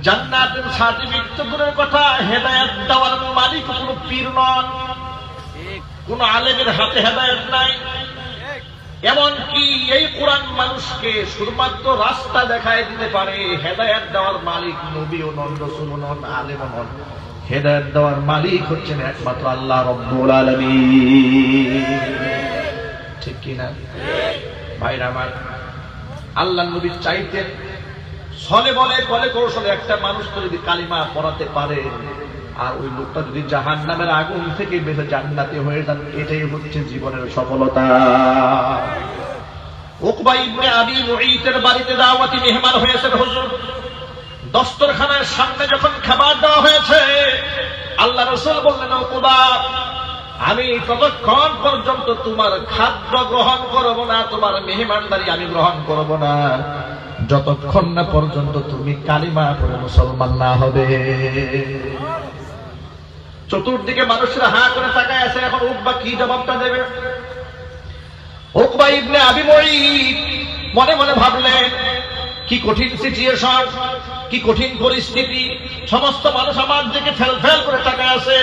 জান্নাতের সার্টিফিকেট দূরের কথা, হেদায়েত দেওয়ার মালিক কোনো পীর নন, কোন আলেমের হাতে হেদায়েত নাই। এমনকি এই কোরআন মানুষকে শুধুমাত্র রাস্তা দেখায় দিতে পারে, হেদায়েত দেওয়ার মালিক নবীও নন, রাসূলও নন, আলেমও নন। হেদায়েত দেওয়ার মালিক হচ্ছেন একমাত্র আল্লাহ রাব্বুল আলামিন। ঠিক কিনা ভাইরা আমার? আল্লাহ নবী চাইতেন ছলে বলে কলে কৌশলে একটা মানুষকে যদি কালিমা পড়াতে পারে, আর ওই লোকটা যদি জাহান্নামের আগুন থেকে বেঁচে জান্নাতে হয়ে যান, এটাই হচ্ছে জীবনের সফলতা। উকবা ইবনে আবি মুঈতের বাড়িতে দাওয়াতি মেহমান হয়েছেন হুজুর। দস্তরখানার সামনে যখন খাবার দেওয়া হয়েছে, আল্লাহ রাসূল বললেন, উকবা আমি ততক্ষণ পর্যন্ত তোমার খাদ্য গ্রহণ করব না, তোমার মেহমানদারি আমি গ্রহণ করব না, যতক্ষণ না পর্যন্ত তুমি কালিমা পড়ে মুসলমান না হবে। চতুর্দিকে মানুষরা হা করে তাকায় আছে, এখন উকবা কি জবাবটা দেবে? উকবা ইবনে আবি মুঈত মনে মনে ভাবলেন, কি কঠিন সিচুয়েশন, কি কঠিন পরিস্থিতি। সমস্ত মানুষ আমার দিকে ফেল ফেল করে তাকায় আছে,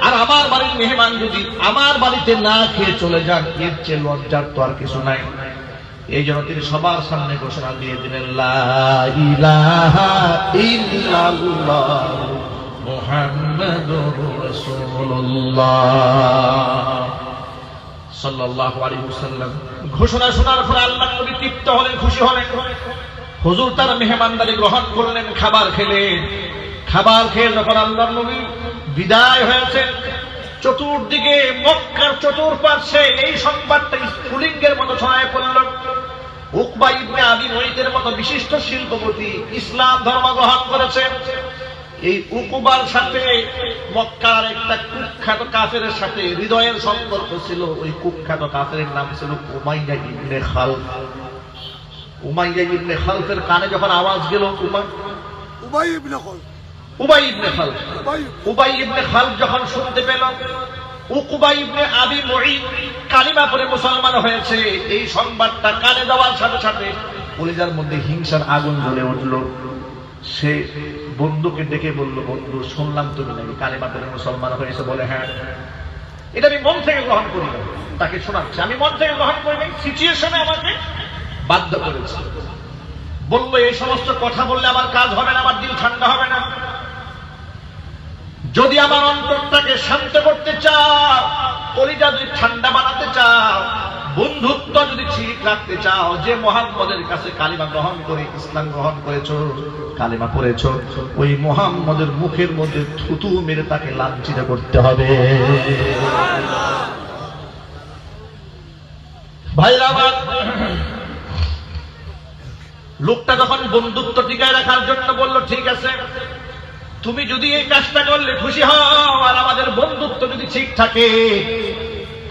আর আমার বাড়ির মেহমান যদি আমার বাড়িতে না খেয়ে চলে যান, এর চেয়ে লজ্জার তো আর কিছু নাই। এই জন্য তিনি সবার সামনে ঘোষণা দিয়ে দিলেন, লা ইলাহা ইল্লাল্লাহ মুহাম্মাদুর রাসূলুল্লাহ সাল্লাল্লাহু আলাইহি ওয়াসাল্লাম। ঘোষণা শোনার পর আল্লাহর নবী তৃপ্ত হলেন, খুশি হলেন। হুজুর তার মেহমানদারি গ্রহণ করলেন, খাবার খেলেন। খাবার খেয়ে যখন আল্লাহর নবী বিদায় হয়েছেন, চতুর্দিকে মক্কার চতুর্পার্শ্বে এই সংবাদটা স্ফুলিঙ্গের মতো ছড়ায় পড়ল। উকবা ইবনে আবি মুঈতের মতো বিশিষ্ট শিল্পপতি ইসলাম ধর্ম গ্রহণ করেছে। এই উকবার সাথে মক্কার একটা কুখ্যাত কাফেরের সাথে হৃদয়ের সম্পর্ক ছিল। ওই কুখ্যাত কাফেরের নাম ছিল উমাইয়া ইবনে খালফ। উমাইয়া ইবনে খালফের কানে যখন আওয়াজ গেল, উবাই ইবনে খালফ যখন শুনতে পেল উকবা ইবনে আবি মুঈত কালিমা পড়ে মুসলমান হয়েছে, এই সংবাদটা কানে দেওয়ার সাথে সাথে কলিজার মধ্যে হিংসার আগুন জ্বলে উঠল। সে বন্ধুকে ডেকে বলল, বন্ধু শুনলাম তুমি নাকি কালিমা পড়ে মুসলমান হয়েছে। বলে, হ্যাঁ, এটা আমি মন থেকে গ্রহণ করি না। তাকে শোনাচ্ছে, আমি মন থেকে গ্রহণ করি নাই, সিচুয়েশনে আমাকে বাধ্য করেছে। বলল, এই সমস্ত কথা বললে আমার কাজ হবে না, আমার দিল ঠান্ডা হবে না। যদি আমার অন্তরটাকে শান্ত করতে চাও, কলিজা যদি ঠান্ডা বানাতে চাও, বন্ধুত্ব যদি ঠিক রাখতে চাও, যে মুহাম্মদের কাছে কালিমা গ্রহণ করে ইসলাম গ্রহণ করেছো, কালিমা পড়েছো, ওই মুহাম্মদের মুখের মধ্যে থুতু মেরে তাকে লাঞ্ছিত করতে হবে। ভাইরা আমার, লোকটা যখন বন্ধুত্ব টিকায় রাখার জন্য বলল, ঠিক আছে, তুমি যদি এই কাজটা করলে খুশি হও, আর আমাদের বন্ধুত্ব যদি ঠিক থাকে,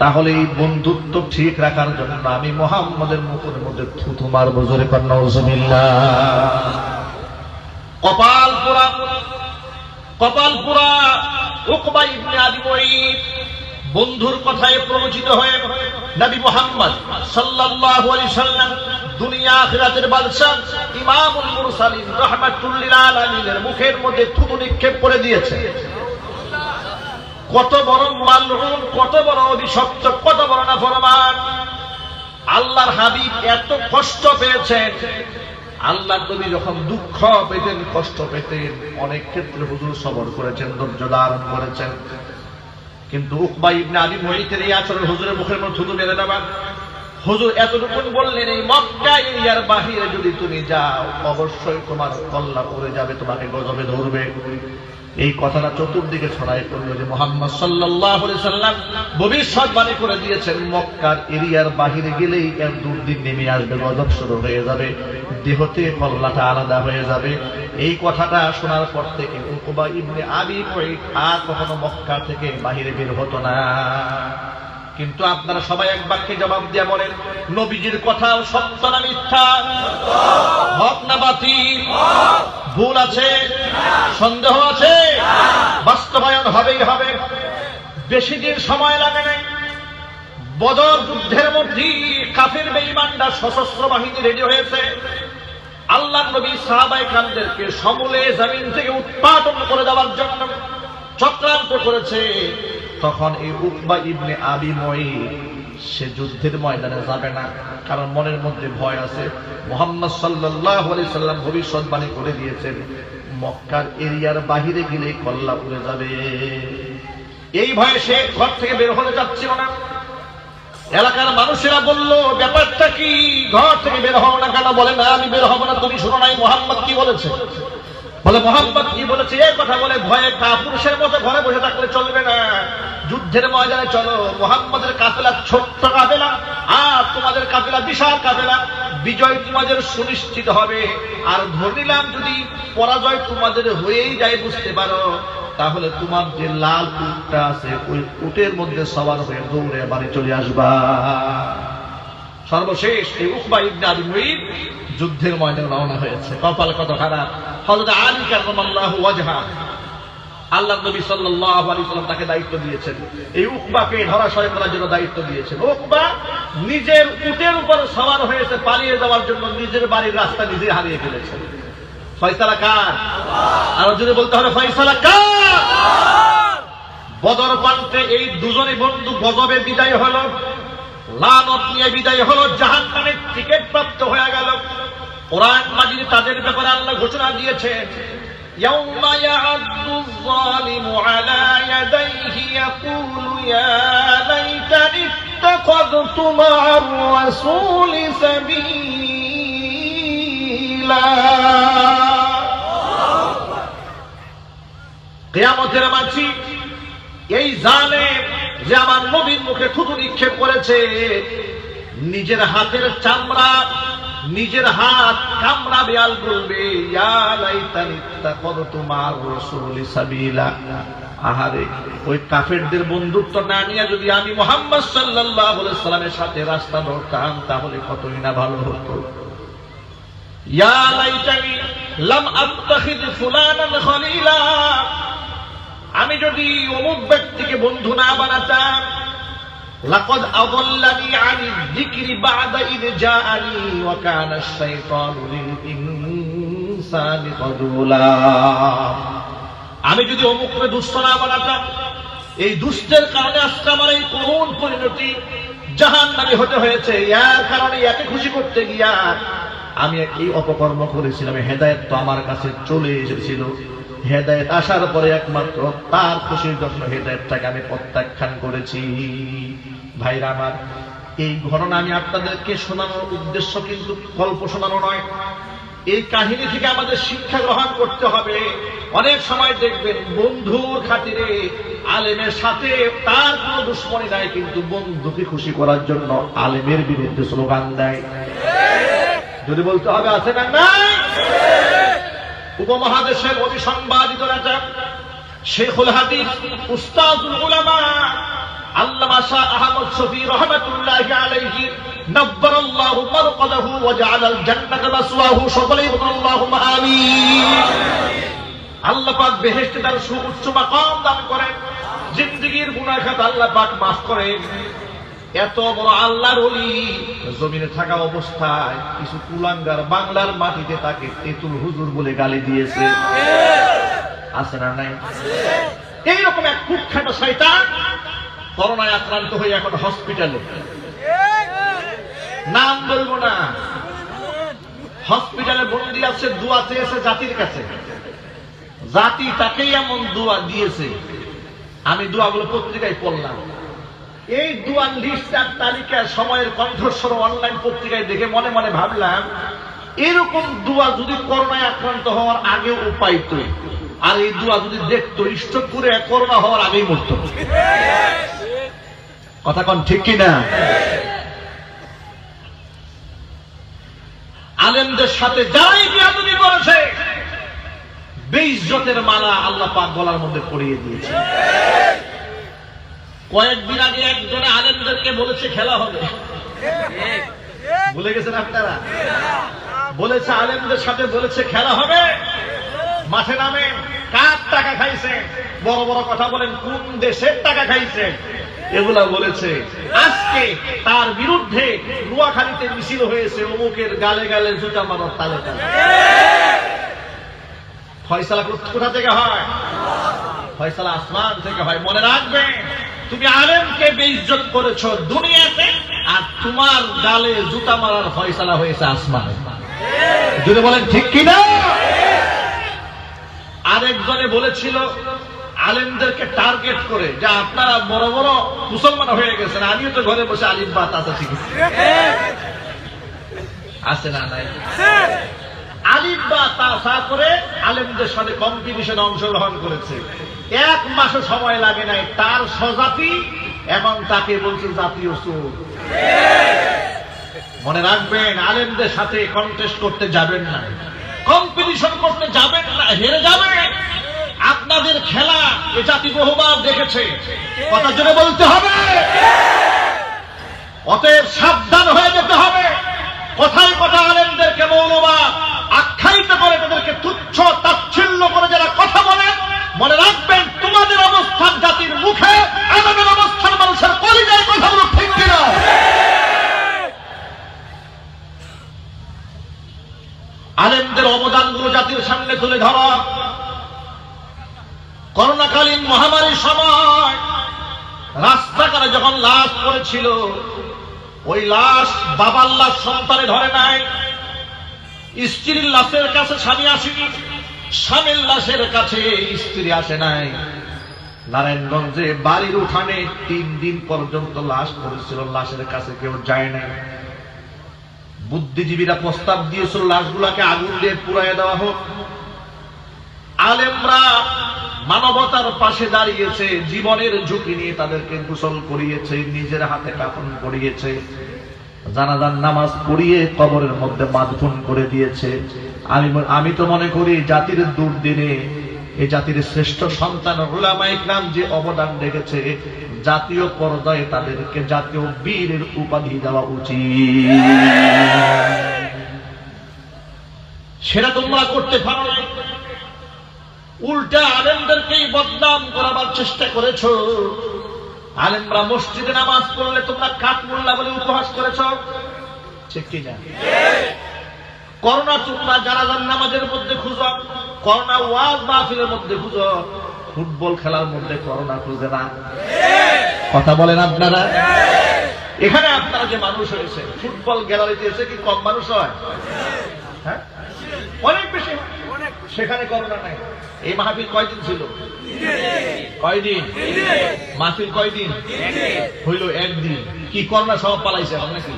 তাহলে এই বন্ধুত্ব ঠিক রাখার জন্য আমি মুহাম্মদের মুখের মধ্যে থুতু মারবো, জোরে কর নাউজুবিল্লাহ। কপাল পুরা উকবা ইবনে আবি মুঈত বন্ধুর কথায় প্ররোচিত হয়ে নবী মুহাম্মদ সাল্লাল্লাহু আলাইহি সাল্লাম দুনিয়া আখিরাতের বাদশা ইমামুল মুরসালিন রাহমাতুল লিল আলামিনের মুখের মধ্যে থুতু নিক্ষেপ করে দিয়েছে। কত বড় মালউন, কত বড় অভিশপ্ত, কত বড় নাফরমান। আল্লাহর হাবিব এত কষ্ট পেয়েছেন। আল্লাহর নবী যখন দুঃখ পেতেন, কষ্ট পেতেন, অনেক ক্ষেত্রে হুজুর সবর করেছেন, ধৈর্য ধারণ করেছেন। কিন্তু উকবা ইবনে আবি মুঈতের এই আচরণ হুজুরের মুখের মধ্যে থুতু মেরে দেবেন। হুজুর এতটুকু বললেন, এই মক্কা এরিয়ার বাহিরে যদি তুমি যাও অবশ্যই তোমার কল্লা পড়ে যাবে, তোমাকে গজবে ধরবে। এই কথাটা চতুর্দিকে ছড়াই পড়ল যে মুহাম্মদ সাল্লাল্লাহু আলাইহি সাল্লাম ভবিষ্যৎবাণী করে দিয়েছেন, মক্কার এরিয়ার বাহিরে গেলেই এর দুর্দিন নেমে আসবে, গজব শুরু হয়ে যাবে, দেহতে কল্লাটা আলাদা হয়ে যাবে। এই কথাটা শোনার পর থেকে উকবা ইবনে আবি মুঈত আর কখনো মক্কা থেকে বাহিরে বের হতো না। কিন্তু আপনারা সবাই এক বাক্যে জবাব দিয়ে বলেন, নবীজির কথা সত্য না মিথ্যা, হক না বাতিল, ভুল আছে, সন্দেহ আছে, বাস্তবায়ন হবেই হবে। বেশি দিন সময় লাগে নাই। বদর যুদ্ধের মধ্যে কাফের বেঈমানরা সশস্ত্র বাহিনী রেডি হয়েছে। আল্লাহর নবী সাহাবায়ে কেরামদেরকে সমূলে জমিন থেকে উৎপাদন করে দেওয়ার জন্য চক্রান্ত করেছে। তখন এই উকবা ইবনে আবি মুঈত সে যুদ্ধের ময়দানে যাবে না, কারণ মনের মধ্যে ভয় আছে। মুহাম্মদ সাল্লাল্লাহু আলাইহি সাল্লাম ভবিষ্যৎবাণী করে দিয়েছেন, মক্কার এরিয়ার বাহিরে গেলে কল্লা উড়ে যাবে। এই ভয়ে সে ঘর থেকে বের হতে চাচ্ছিল না। এলাকার মানুষেরা বলল, ব্যাপারটা কি, ঘর থেকে বের হও না কেন? বলে, না আমি বের হব না। তুমি শোনো নাই মুহাম্মদ কি বলেছে? বলে, মুহাম্মদ কি বলেছে? এই কথা বলে ভয়ে কাপুরুষের মতো ঘরে বসে থাকলে চলবে না, যুদ্ধের ময়দানে চলো। মুহাম্মদের কাফেলা ছোট্ট কাফেলা, আর তোমাদের কাফেলা বিশাল কাফেলা। বিজয় তোমাদের সুনিশ্চিত হবে। আর ধরে নিলাম যদি পরাজয় তোমাদের হয়েই যায়, বুঝতে পারো, তাহলে তোমার যে লাল উটটা আছে ওই উটের মধ্যে সওয়ার হয়ে দৌড়ে বাড়ি চলে আসবা। সর্বশেষ এই উকবা ইবনে আবি মুঈত যুদ্ধের ময়দানে রওনা হয়েছে। কপাল কত খারাপ। হযরত আলী কাররামাল্লাহু ওয়াজহা, আল্লাহর নবী সাল্লাল্লাহু আলাইহি সাল্লাম তাকে দায়িত্ব দিয়েছেন, এই উকবাকে ধরাশয় করার জন্য দায়িত্ব দিয়েছেন। উকবা নিজের উটের উপর সওয়ার হয়েছে, পালিয়ে যাওয়ার জন্য নিজের বাড়ির রাস্তা নিজে হারিয়ে ফেলেছে। ফয়সালা কার? আর যদি বলতে হবে ফয়সালা কার? বদর প্রান্তে এই দুজনে বন্ধু গজবে বিদায় হলো, লানত নিয়ে বিদায় হলো, জাহান্নামের টিকিট প্রাপ্ত হয়ে গেল। কোরআন মাজিদে তাদের ব্যাপারে আল্লাহ ঘোষণা দিয়েছেন, ইয়াউমা ইয়া'আদ্দুয যালিমু আলা ইয়াদাইহি ইয়াকুলু ইয়া লাইতানি ইত্তাখাযতু মা'আর রাসূলি সাবিলা। কিয়ামতের মাঝি এই জালেম যে আমার নবীর মুখে থুতু নিক্ষেপ করেছে, নিজের হাতের চামড়া, নিজের হাত কামড়া বেয়াল বলবে, ইয়া লাইতানি ইত্তাখাযতু মা'আর রাসূলি সাবিলা। আহারে, ওই কাফেরদের বন্ধুত্ব না নিয়ে যদি আমি মুহাম্মদ সাল্লাল্লাহু আলাইহি সাল্লামের সাথে রাস্তা ধরতাম, তাহলে কতই না ভালো হতো। ইয়া লাইতানি লাম আত্তাখিয ফুলানান খলিলা। আমি যদি অমুক ব্যক্তিকে বন্ধু না বানাতাম, লাকাদ আযাল্লানি আনি যিকরি বা'দা ইয জাআনি ওয়া কানা আশ-শাইতানু লিল ইনসানি খাযুলা। আমি যদি অমুককে দুষ্ট না বানাতাম, এই দুষ্টের কারণে আজকে আমার এই করুণ পরিণতি, জাহান্নামী হতে হয়েছে। এর কারণে একে খুশি করতে গিয়া আমি এই অপকর্ম করেছিলাম। হেদায়েত তো আমার কাছে চলে এসেছিল, হেদায়েত আসার পরে একমাত্র তার খুশির জন্য হেদায়েতটাকে আমি প্রত্যাখ্যান করেছি। ভাইরা আমার, এই ঘটনা আমি আপনাদেরকে শোনানোর উদ্দেশ্য কিন্তু গল্প শোনানো নয়। এই কাহিনী থেকে আমাদের শিক্ষা গ্রহণ করতে হবে। অনেক সময় দেখবেন বন্ধুর খাতিরে আলেমের সাথে তার কোনো দুশ্মনী নাই, কিন্তু বন্ধুকে খুশি করার জন্য আলেমের বিরুদ্ধে স্লোগান দেয়। যদি বলতে হবে আছে না নাই? উপমহাদেশের অবিসংবাদিত নেতা শেখুল হাদিস উস্তাদুল উলামা আল্লামা শাহ আহমদ শফী রাহমাতুল্লাহি আলাইহি নাব্বারাল্লাহু মারকাদাহু ওয়া জাআলাল জান্নাতা মাসওয়াহু, সকলেই বলুন আল্লাহুম্মা আমিন। আল্লাহ পাক বেহেশতে তার সুউচ্চ মাকাম দান করেন, জিন্দেগীর গুনাহ খাতা আল্লাহ পাক মাফ করেন। এত বড় আল্লাহর ওলি জমিনে থাকা অবস্থায় কিছু কুলাঙ্গার বাংলার মাটিতে তাকে তেতুল হুজুর বলে গালি দিয়েছে, আছে না নাই? এইরকম এক কুখ্যাত শয়তান করোনায় আক্রান্ত হয়ে এখন হসপিটালে, নাম বলবো না, হসপিটালে বন্দী আছে, দোয়া চেয়েছে জাতির কাছে। জাতি তাকেই এমন দোয়া দিয়েছে, আমি দোয়াগুলো পত্রিকায় পড়লাম। এই দোয়ার লিস্ট আর তালিকা সময়ের কণ্ঠস্বর অনলাইন পত্রিকায় দেখে মনে মনে ভাবলাম, এরকম দোয়া যদি করোনায় আক্রান্ত হওয়ার আগেও পাইত, আর এই দোয়া যদি দেখতো স্ট্রোক করে করোনা হওয়ার আগেই মরত। কথা কোন ঠিক কিনা? আলেমদের সাথে যারাই বিয়াদবি করেছে, বেইজ্জতের মালা আল্লাহ পাক গলার মধ্যে পরিয়ে দিয়েছে। কয়েকদিন আগে একজনে আলেমদেরকে বলেছে খেলা হবে, ভুলে গেছেন আপনারা? বলেছে আলেমদের সাথে বলেছে খেলা হবে, মাঠে নামে। কার টাকা খাইছে? বড় বড় কথা বলেন, কোন দেশের টাকা খাইছে? এগুলা বলেছে। আজকে তার বিরুদ্ধে নোয়াখালীতে মিছিল হয়েছে, অমুকের গালে গালে জুতা মারার তালে তালে। ফয়সালা কোথা থেকে হয়? ফয়সালা আসমান থেকে হয়। মনে রাখবে, তুমি আলেমকে বেইজ্জত করেছো দুনিয়াতে, আর তোমার গালে জুতা মারার ফয়সালা হয়েছে আসমানে। যদি বলেন ঠিক কিনা? আরেকজনে বলেছিল আলেমদেরকে টার্গেট করে, যা আপনারা বড় বড় মুসলমান হয়ে গেছেন, আমিও তো ঘরে বসে আলিম বা তাসা শিখেছি, আছে না নাই? আলিম বা তাসা করে আলেমদের সাথে কম্পিটিশনে অংশগ্রহণ করেছে। 1 মাসও সময় লাগে নাই, তার স্বজাতি এবং তাকে বলছে জাতীয় চোর। মনে রাখবেন, আলেমদের সাথে কন্টেস্ট করতে যাবেন না, কম্পিটিশন করতে যাবেন না, হেরে যাবেন। আপনাদের খেলা এ জাতি বহুবার দেখেছে, কথা জোরে বলতে হবে। অতএব সাবধান হয়ে যেতে হবে। কথায় কথা আলেমদেরকে মৌলবাদ আখ্যায়িত করে, তাদেরকে তুচ্ছ তাচ্ছিল্য করে যারা কথা বলে, মনে রাখবেন তোমাদের অবস্থান জাতির মুখে, আমাদের অবস্থান মানুষের কলিজায়। কথাগুলো ঠিক কিনা? আলেমদের অবদানগুলো জাতির সামনে তুলে ধরা। করোনাকালীন মহামারীর সময় রাস্তাঘাটে যখন লাশ পড়েছিল, ওই লাশ বাবার লাশ সন্তানে ধরে নাই, স্ত্রীর লাশের কাছে স্বামী আসেনি, স্বামীর লাশের কাছে স্ত্রী আসে নাই। নারায়ণগঞ্জে বাড়ির উঠানে 3 দিন পর্যন্ত লাশ পড়েছিল, লাশের কাছে কেউ যায় নাই। বুদ্ধিজীবীরা প্রস্তাব দিয়েছিল লাশগুলাকে আগুন দিয়ে পুড়াইয়া দেওয়া হোক। আলেমরা মানবতার পাশে দাঁড়িয়েছে, জীবনের ঝুঁকি নিয়ে তাদেরকে গোসল করিয়েছে, নিজের হাতে কাফন করিয়েছে, জানাজার নামাজ পড়িয়ে কবরের মধ্যে মাদফুন করে দিয়েছে। আমি তো মনে করি জাতির দুর্দিনে এই জাতির শ্রেষ্ঠ সন্তান উলামায়ে ইকরাম যে অবদান রেখেছে, জাতীয় পর্যায়ে তাদেরকে জাতীয় বীরের উপাধি দেওয়া উচিত। সেটা তোমরা করতে পারো না, উল্টা আলেমদেরকেই বদনাম করাবার চেষ্টা করেছো। আলেমরা মসজিদে নামাজ পড়লে তোমরা কাঠ মোল্লা বলে উপহাস করেছ, ঠিক কিনা? করোনা তোমরা জানাজার নামাজের মধ্যে খুঁজো, করোনা ওয়াজ মাহফিলের মধ্যে খুঁজো, ফুটবল খেলার মধ্যে করোনা খুঁজে না। কথা বলেন আপনারা? এখানে আপনারা যে মানুষ হয়েছে, ফুটবল গ্যালারিতে এসে কি কম মানুষ হয়? হ্যাঁ, অনেক বেশি। সেখানে করোনা নাই। এই মাহফিল কয়দিন ছিল? কয়দিন? মাহফিল কয়দিন হইল? 1 দিন। কি করোনা সব পালাইছে এখন নাকি?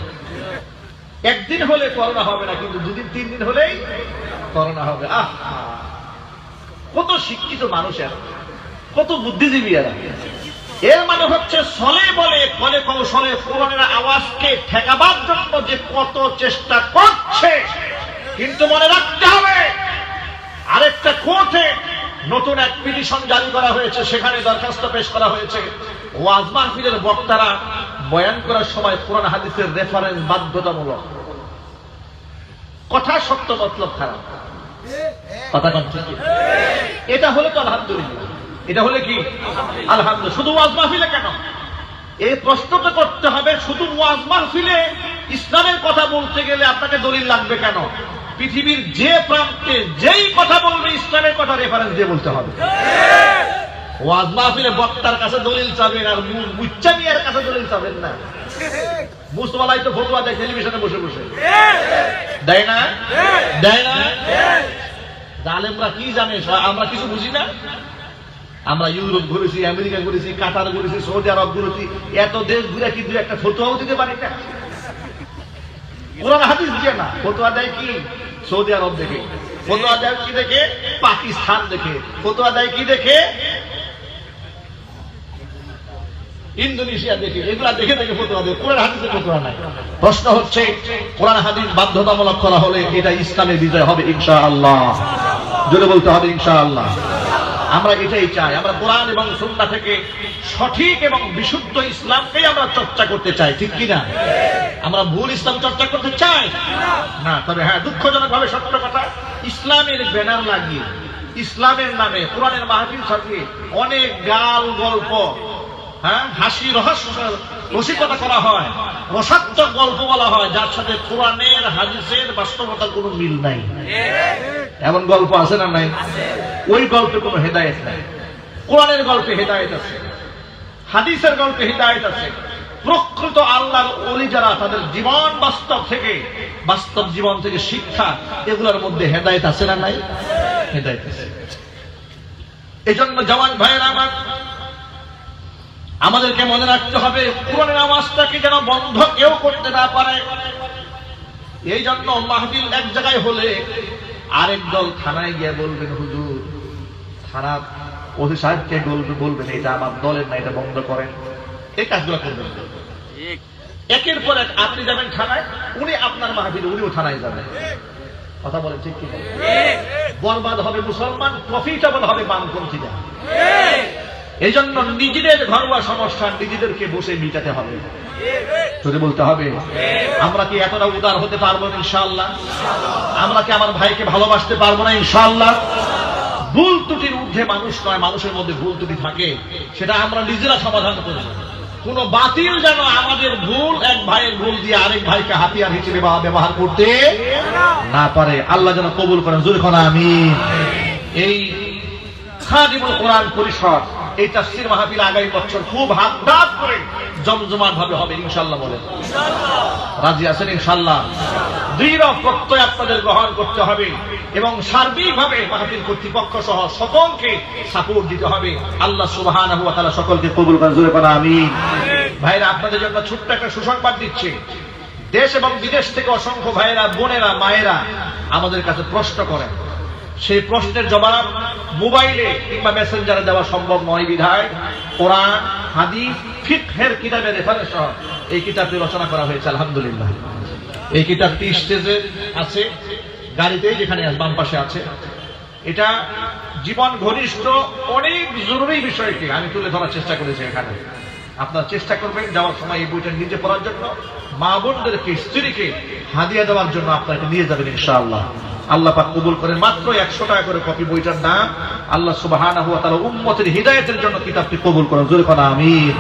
1 দিন হলে করোনা হবে না, কিন্তু 2 দিন 3 দিন হলেই করোনা হবে। কত শিক্ষিত মানুষ এরা, কত বুদ্ধিজীবী এরা। এর মানে হচ্ছে ছলে বলে কলে কৌশলে কোরআনের আওয়াজকে ঠেকাবার জন্য যে কত চেষ্টা করছে। কিন্তু মনে রাখতে হবে, আরেকটা কোর্টে নতুন এক পিটিশন জারি করা হয়েছে, সেখানে দরখাস্ত পেশ করা হয়েছে ওয়াজ মাহফিলের বক্তারা বয়ান করার সময় কোরআন হাদিসের রেফারেন্স বাধ্যতামূলক। কথা সত্য, মতলব খারাপ। কথা কম ঠিক? এটা হলে তো আলহামদুলিল্লাহ, এটা হলে কি আলহামদুলিল্লাহ। শুধু ওয়াজ মাহফিলে কেন এই প্রশ্নটা করতে হবে? শুধু ওয়াজ মাহফিলে ইসলামের কথা বলতে গেলে আপনাকে দলিল লাগবে কেন? পৃথিবীর যে প্রান্তে যেই কথা বলবে ইসলামের কথা রেফারেন্স দিয়ে বলতে হবে। ওয়াজ মাহফিলে বক্তার কাছে দলিল চাবেন আর মুচ্চা মিয়ার কাছে দলিল চাবেন না। মুসলমানই তো ফতোয়া দেয় টেলিভিশনে বসে বসে, দেয় না? দেয় না? জালেমরা কি জানে? আমরা কিছু বুঝি না। আমরা ইউরোপ ঘুরেছি, আমেরিকা ঘুরেছি, কাতার ঘুরেছি, সৌদি আরব ঘুরেছি, এত দেশ ঘুরে কিন্তু একটা ফতোয়াও দিতে পারি না। কোরআন হাদিস দিয়ে না, ফতোয়া দেয় কি? সৌদি আরব দেখে। ফতোয়া দেয় কি দেখে? পাকিস্তান দেখে। ফতোয়া দেয় কি দেখে? ইন্দোনেশিয়া দেখে। এগুলা দেখে দেখে ফতোয়া দেয়, কোরআন হাদিসের ফতোয়া নাই। প্রশ্ন হচ্ছে, কোরআন হাদিস বাধ্যতামূলক করা হলে এটা ইসলামের বিজয় হবে ইনশাআল্লাহ। জোরে বলতে হবে ইনশাআল্লাহ। আমরা এটাই চাই। আমরা কোরআন এবং সুন্নাহ থেকে সঠিক এবং বিশুদ্ধ ইসলামকেই আমরা চর্চা করতে চাই, ঠিক কিনা? আমরা ভুল ইসলাম চর্চা করতে চাই না। তবে হ্যাঁ, দুঃখজনক ভাবে সত্য কথা, ইসলামের ব্যানার লাগিয়ে ইসলামের নামে কোরআনের মাহফিল সাজিয়ে অনেক গাল গল্প, হাসি রসিকতা করা হয়, রসাত্মক গল্প বলা হয়, যার সাথে কোরআনের হাদিসের বাস্তবতার কোনো মিল নাই। এমন গল্প আছে না নাই? ওই গল্পে কোনো হেদায়েত নাই। কোরআনের গল্পে হেদায়েত আছে, হাদিসের গল্পে হেদায়েত আছে। প্রকৃত আল্লাহর ওলি যারা, তাদের জীবন বাস্তব থেকে, বাস্তব জীবন থেকে শিক্ষা, এগুলোর মধ্যে হেদায়েত আছে না নাই? হেদায়েত আছে। এজন্য জওয়ান ভাইয়েরা আমার, আমাদেরকে মনে রাখতে হবে কোরআনের আওয়াজটাকে যেন বন্ধ কেউ করতে না পারে। এই জন্য মাহফিল এক জায়গায় হলে আরেক দল থানায় গিয়ে বলবেন, হুজুর থানা ওসি সাহেবকে বলবেন এটা আমার দলের না, এটা বন্ধ করেন। এই কাজগুলো করবেন। একের পর এক আপনি যাবেন থানায়, উনি আপনার মাহফিলে, উনিও থানায় যাবেন। কথা বলেন ঠিক কি? বরবাদ হবে মুসলমান, প্রফিটেবল হবে বামপন্থীরা। এই জন্য নিজেদের ঘরোয়া সমস্যা নিজেদেরকে বসে মিটাতে হবে। যদি বলতে হবে, আমরা কি এতটা উদার হতে পারবো না ইনশাআল্লাহ? আমরা কি আমার ভাইকে ভালোবাসতে পারবো না ইনশাআল্লাহ? ভুল ত্রুটির ঊর্ধ্বে মানুষ নয়, মানুষের মধ্যে ভুল ত্রুটি থাকে, সেটা আমরা নিজেরা সমাধান করব। কোন বাতিল যেন আমাদের ভুল, এক ভাইয়ের ভুল দিয়ে আরেক ভাইকে হাতিয়ার হিসেবে ব্যবহার করতে না পারে। আল্লাহ যেন কবুল করেন, জোরে কোন আমিন। এই খাদিমুল কোরআন পরিষদ, এই তাফসীর মাহফিল আগামী বছর খুব হাত করে জমজমাট ভাবে হবে ইনশাআল্লাহ। বলেন রাজি আছেন ইনশাআল্লাহ? দৃঢ় প্রত্যয় আপনাদের গ্রহণ করতে হবে এবং সার্বিকভাবে মাহফিল কর্তৃপক্ষ সহ সকলকে সাপোর্ট দিতে হবে। আল্লাহ সুবহানাহু ওয়া তাআলা সকলকে কবুল করেন, জোরে বলেন আমিন। ভাইরা, আপনাদের জন্য ছোট্ট একটা সুসংবাদ দিচ্ছি। দেশ এবং বিদেশ থেকে অসংখ্য ভাইয়েরা, বোনেরা, মায়েরা আমাদের কাছে প্রশ্ন করেন। সেই প্রশ্নের জবাব মোবাইলে কিংবা মেসেঞ্জারে দেওয়া সম্ভব নয় বিধায় কোরআন, হাদিস, ফিকহের কিতাবের রেফারেন্স সহ এই কিতাবটি রচনা করা হয়েছে। আলহামদুলিল্লাহ, এই কিতাবটি স্টেজে আছে, গাড়িতেই যেখানে বাম পাশে আছে। এটা জীবন ঘনিষ্ঠ অনেক জরুরি বিষয়কে আমি তুলে ধরার চেষ্টা করেছি এখানে। আপনারা চেষ্টা করবেন যাওয়ার সময় এই বইটা নিজে পড়ার জন্য, মা বোনদেরকে, স্ত্রীকে হাদিয়া দেওয়ার জন্য আপনাকে নিয়ে যাবেন ইনশাআল্লাহ। আল্লাহ পাক কবুল করেন। মাত্র 100 টাকা করে কপি বইটার দাম। আল্লাহ সুবহানাহু ওয়া তাআলা উম্মতের হিদায়াতের জন্য কিতাবটি কবুল করেন, জোরে কোন আমিন।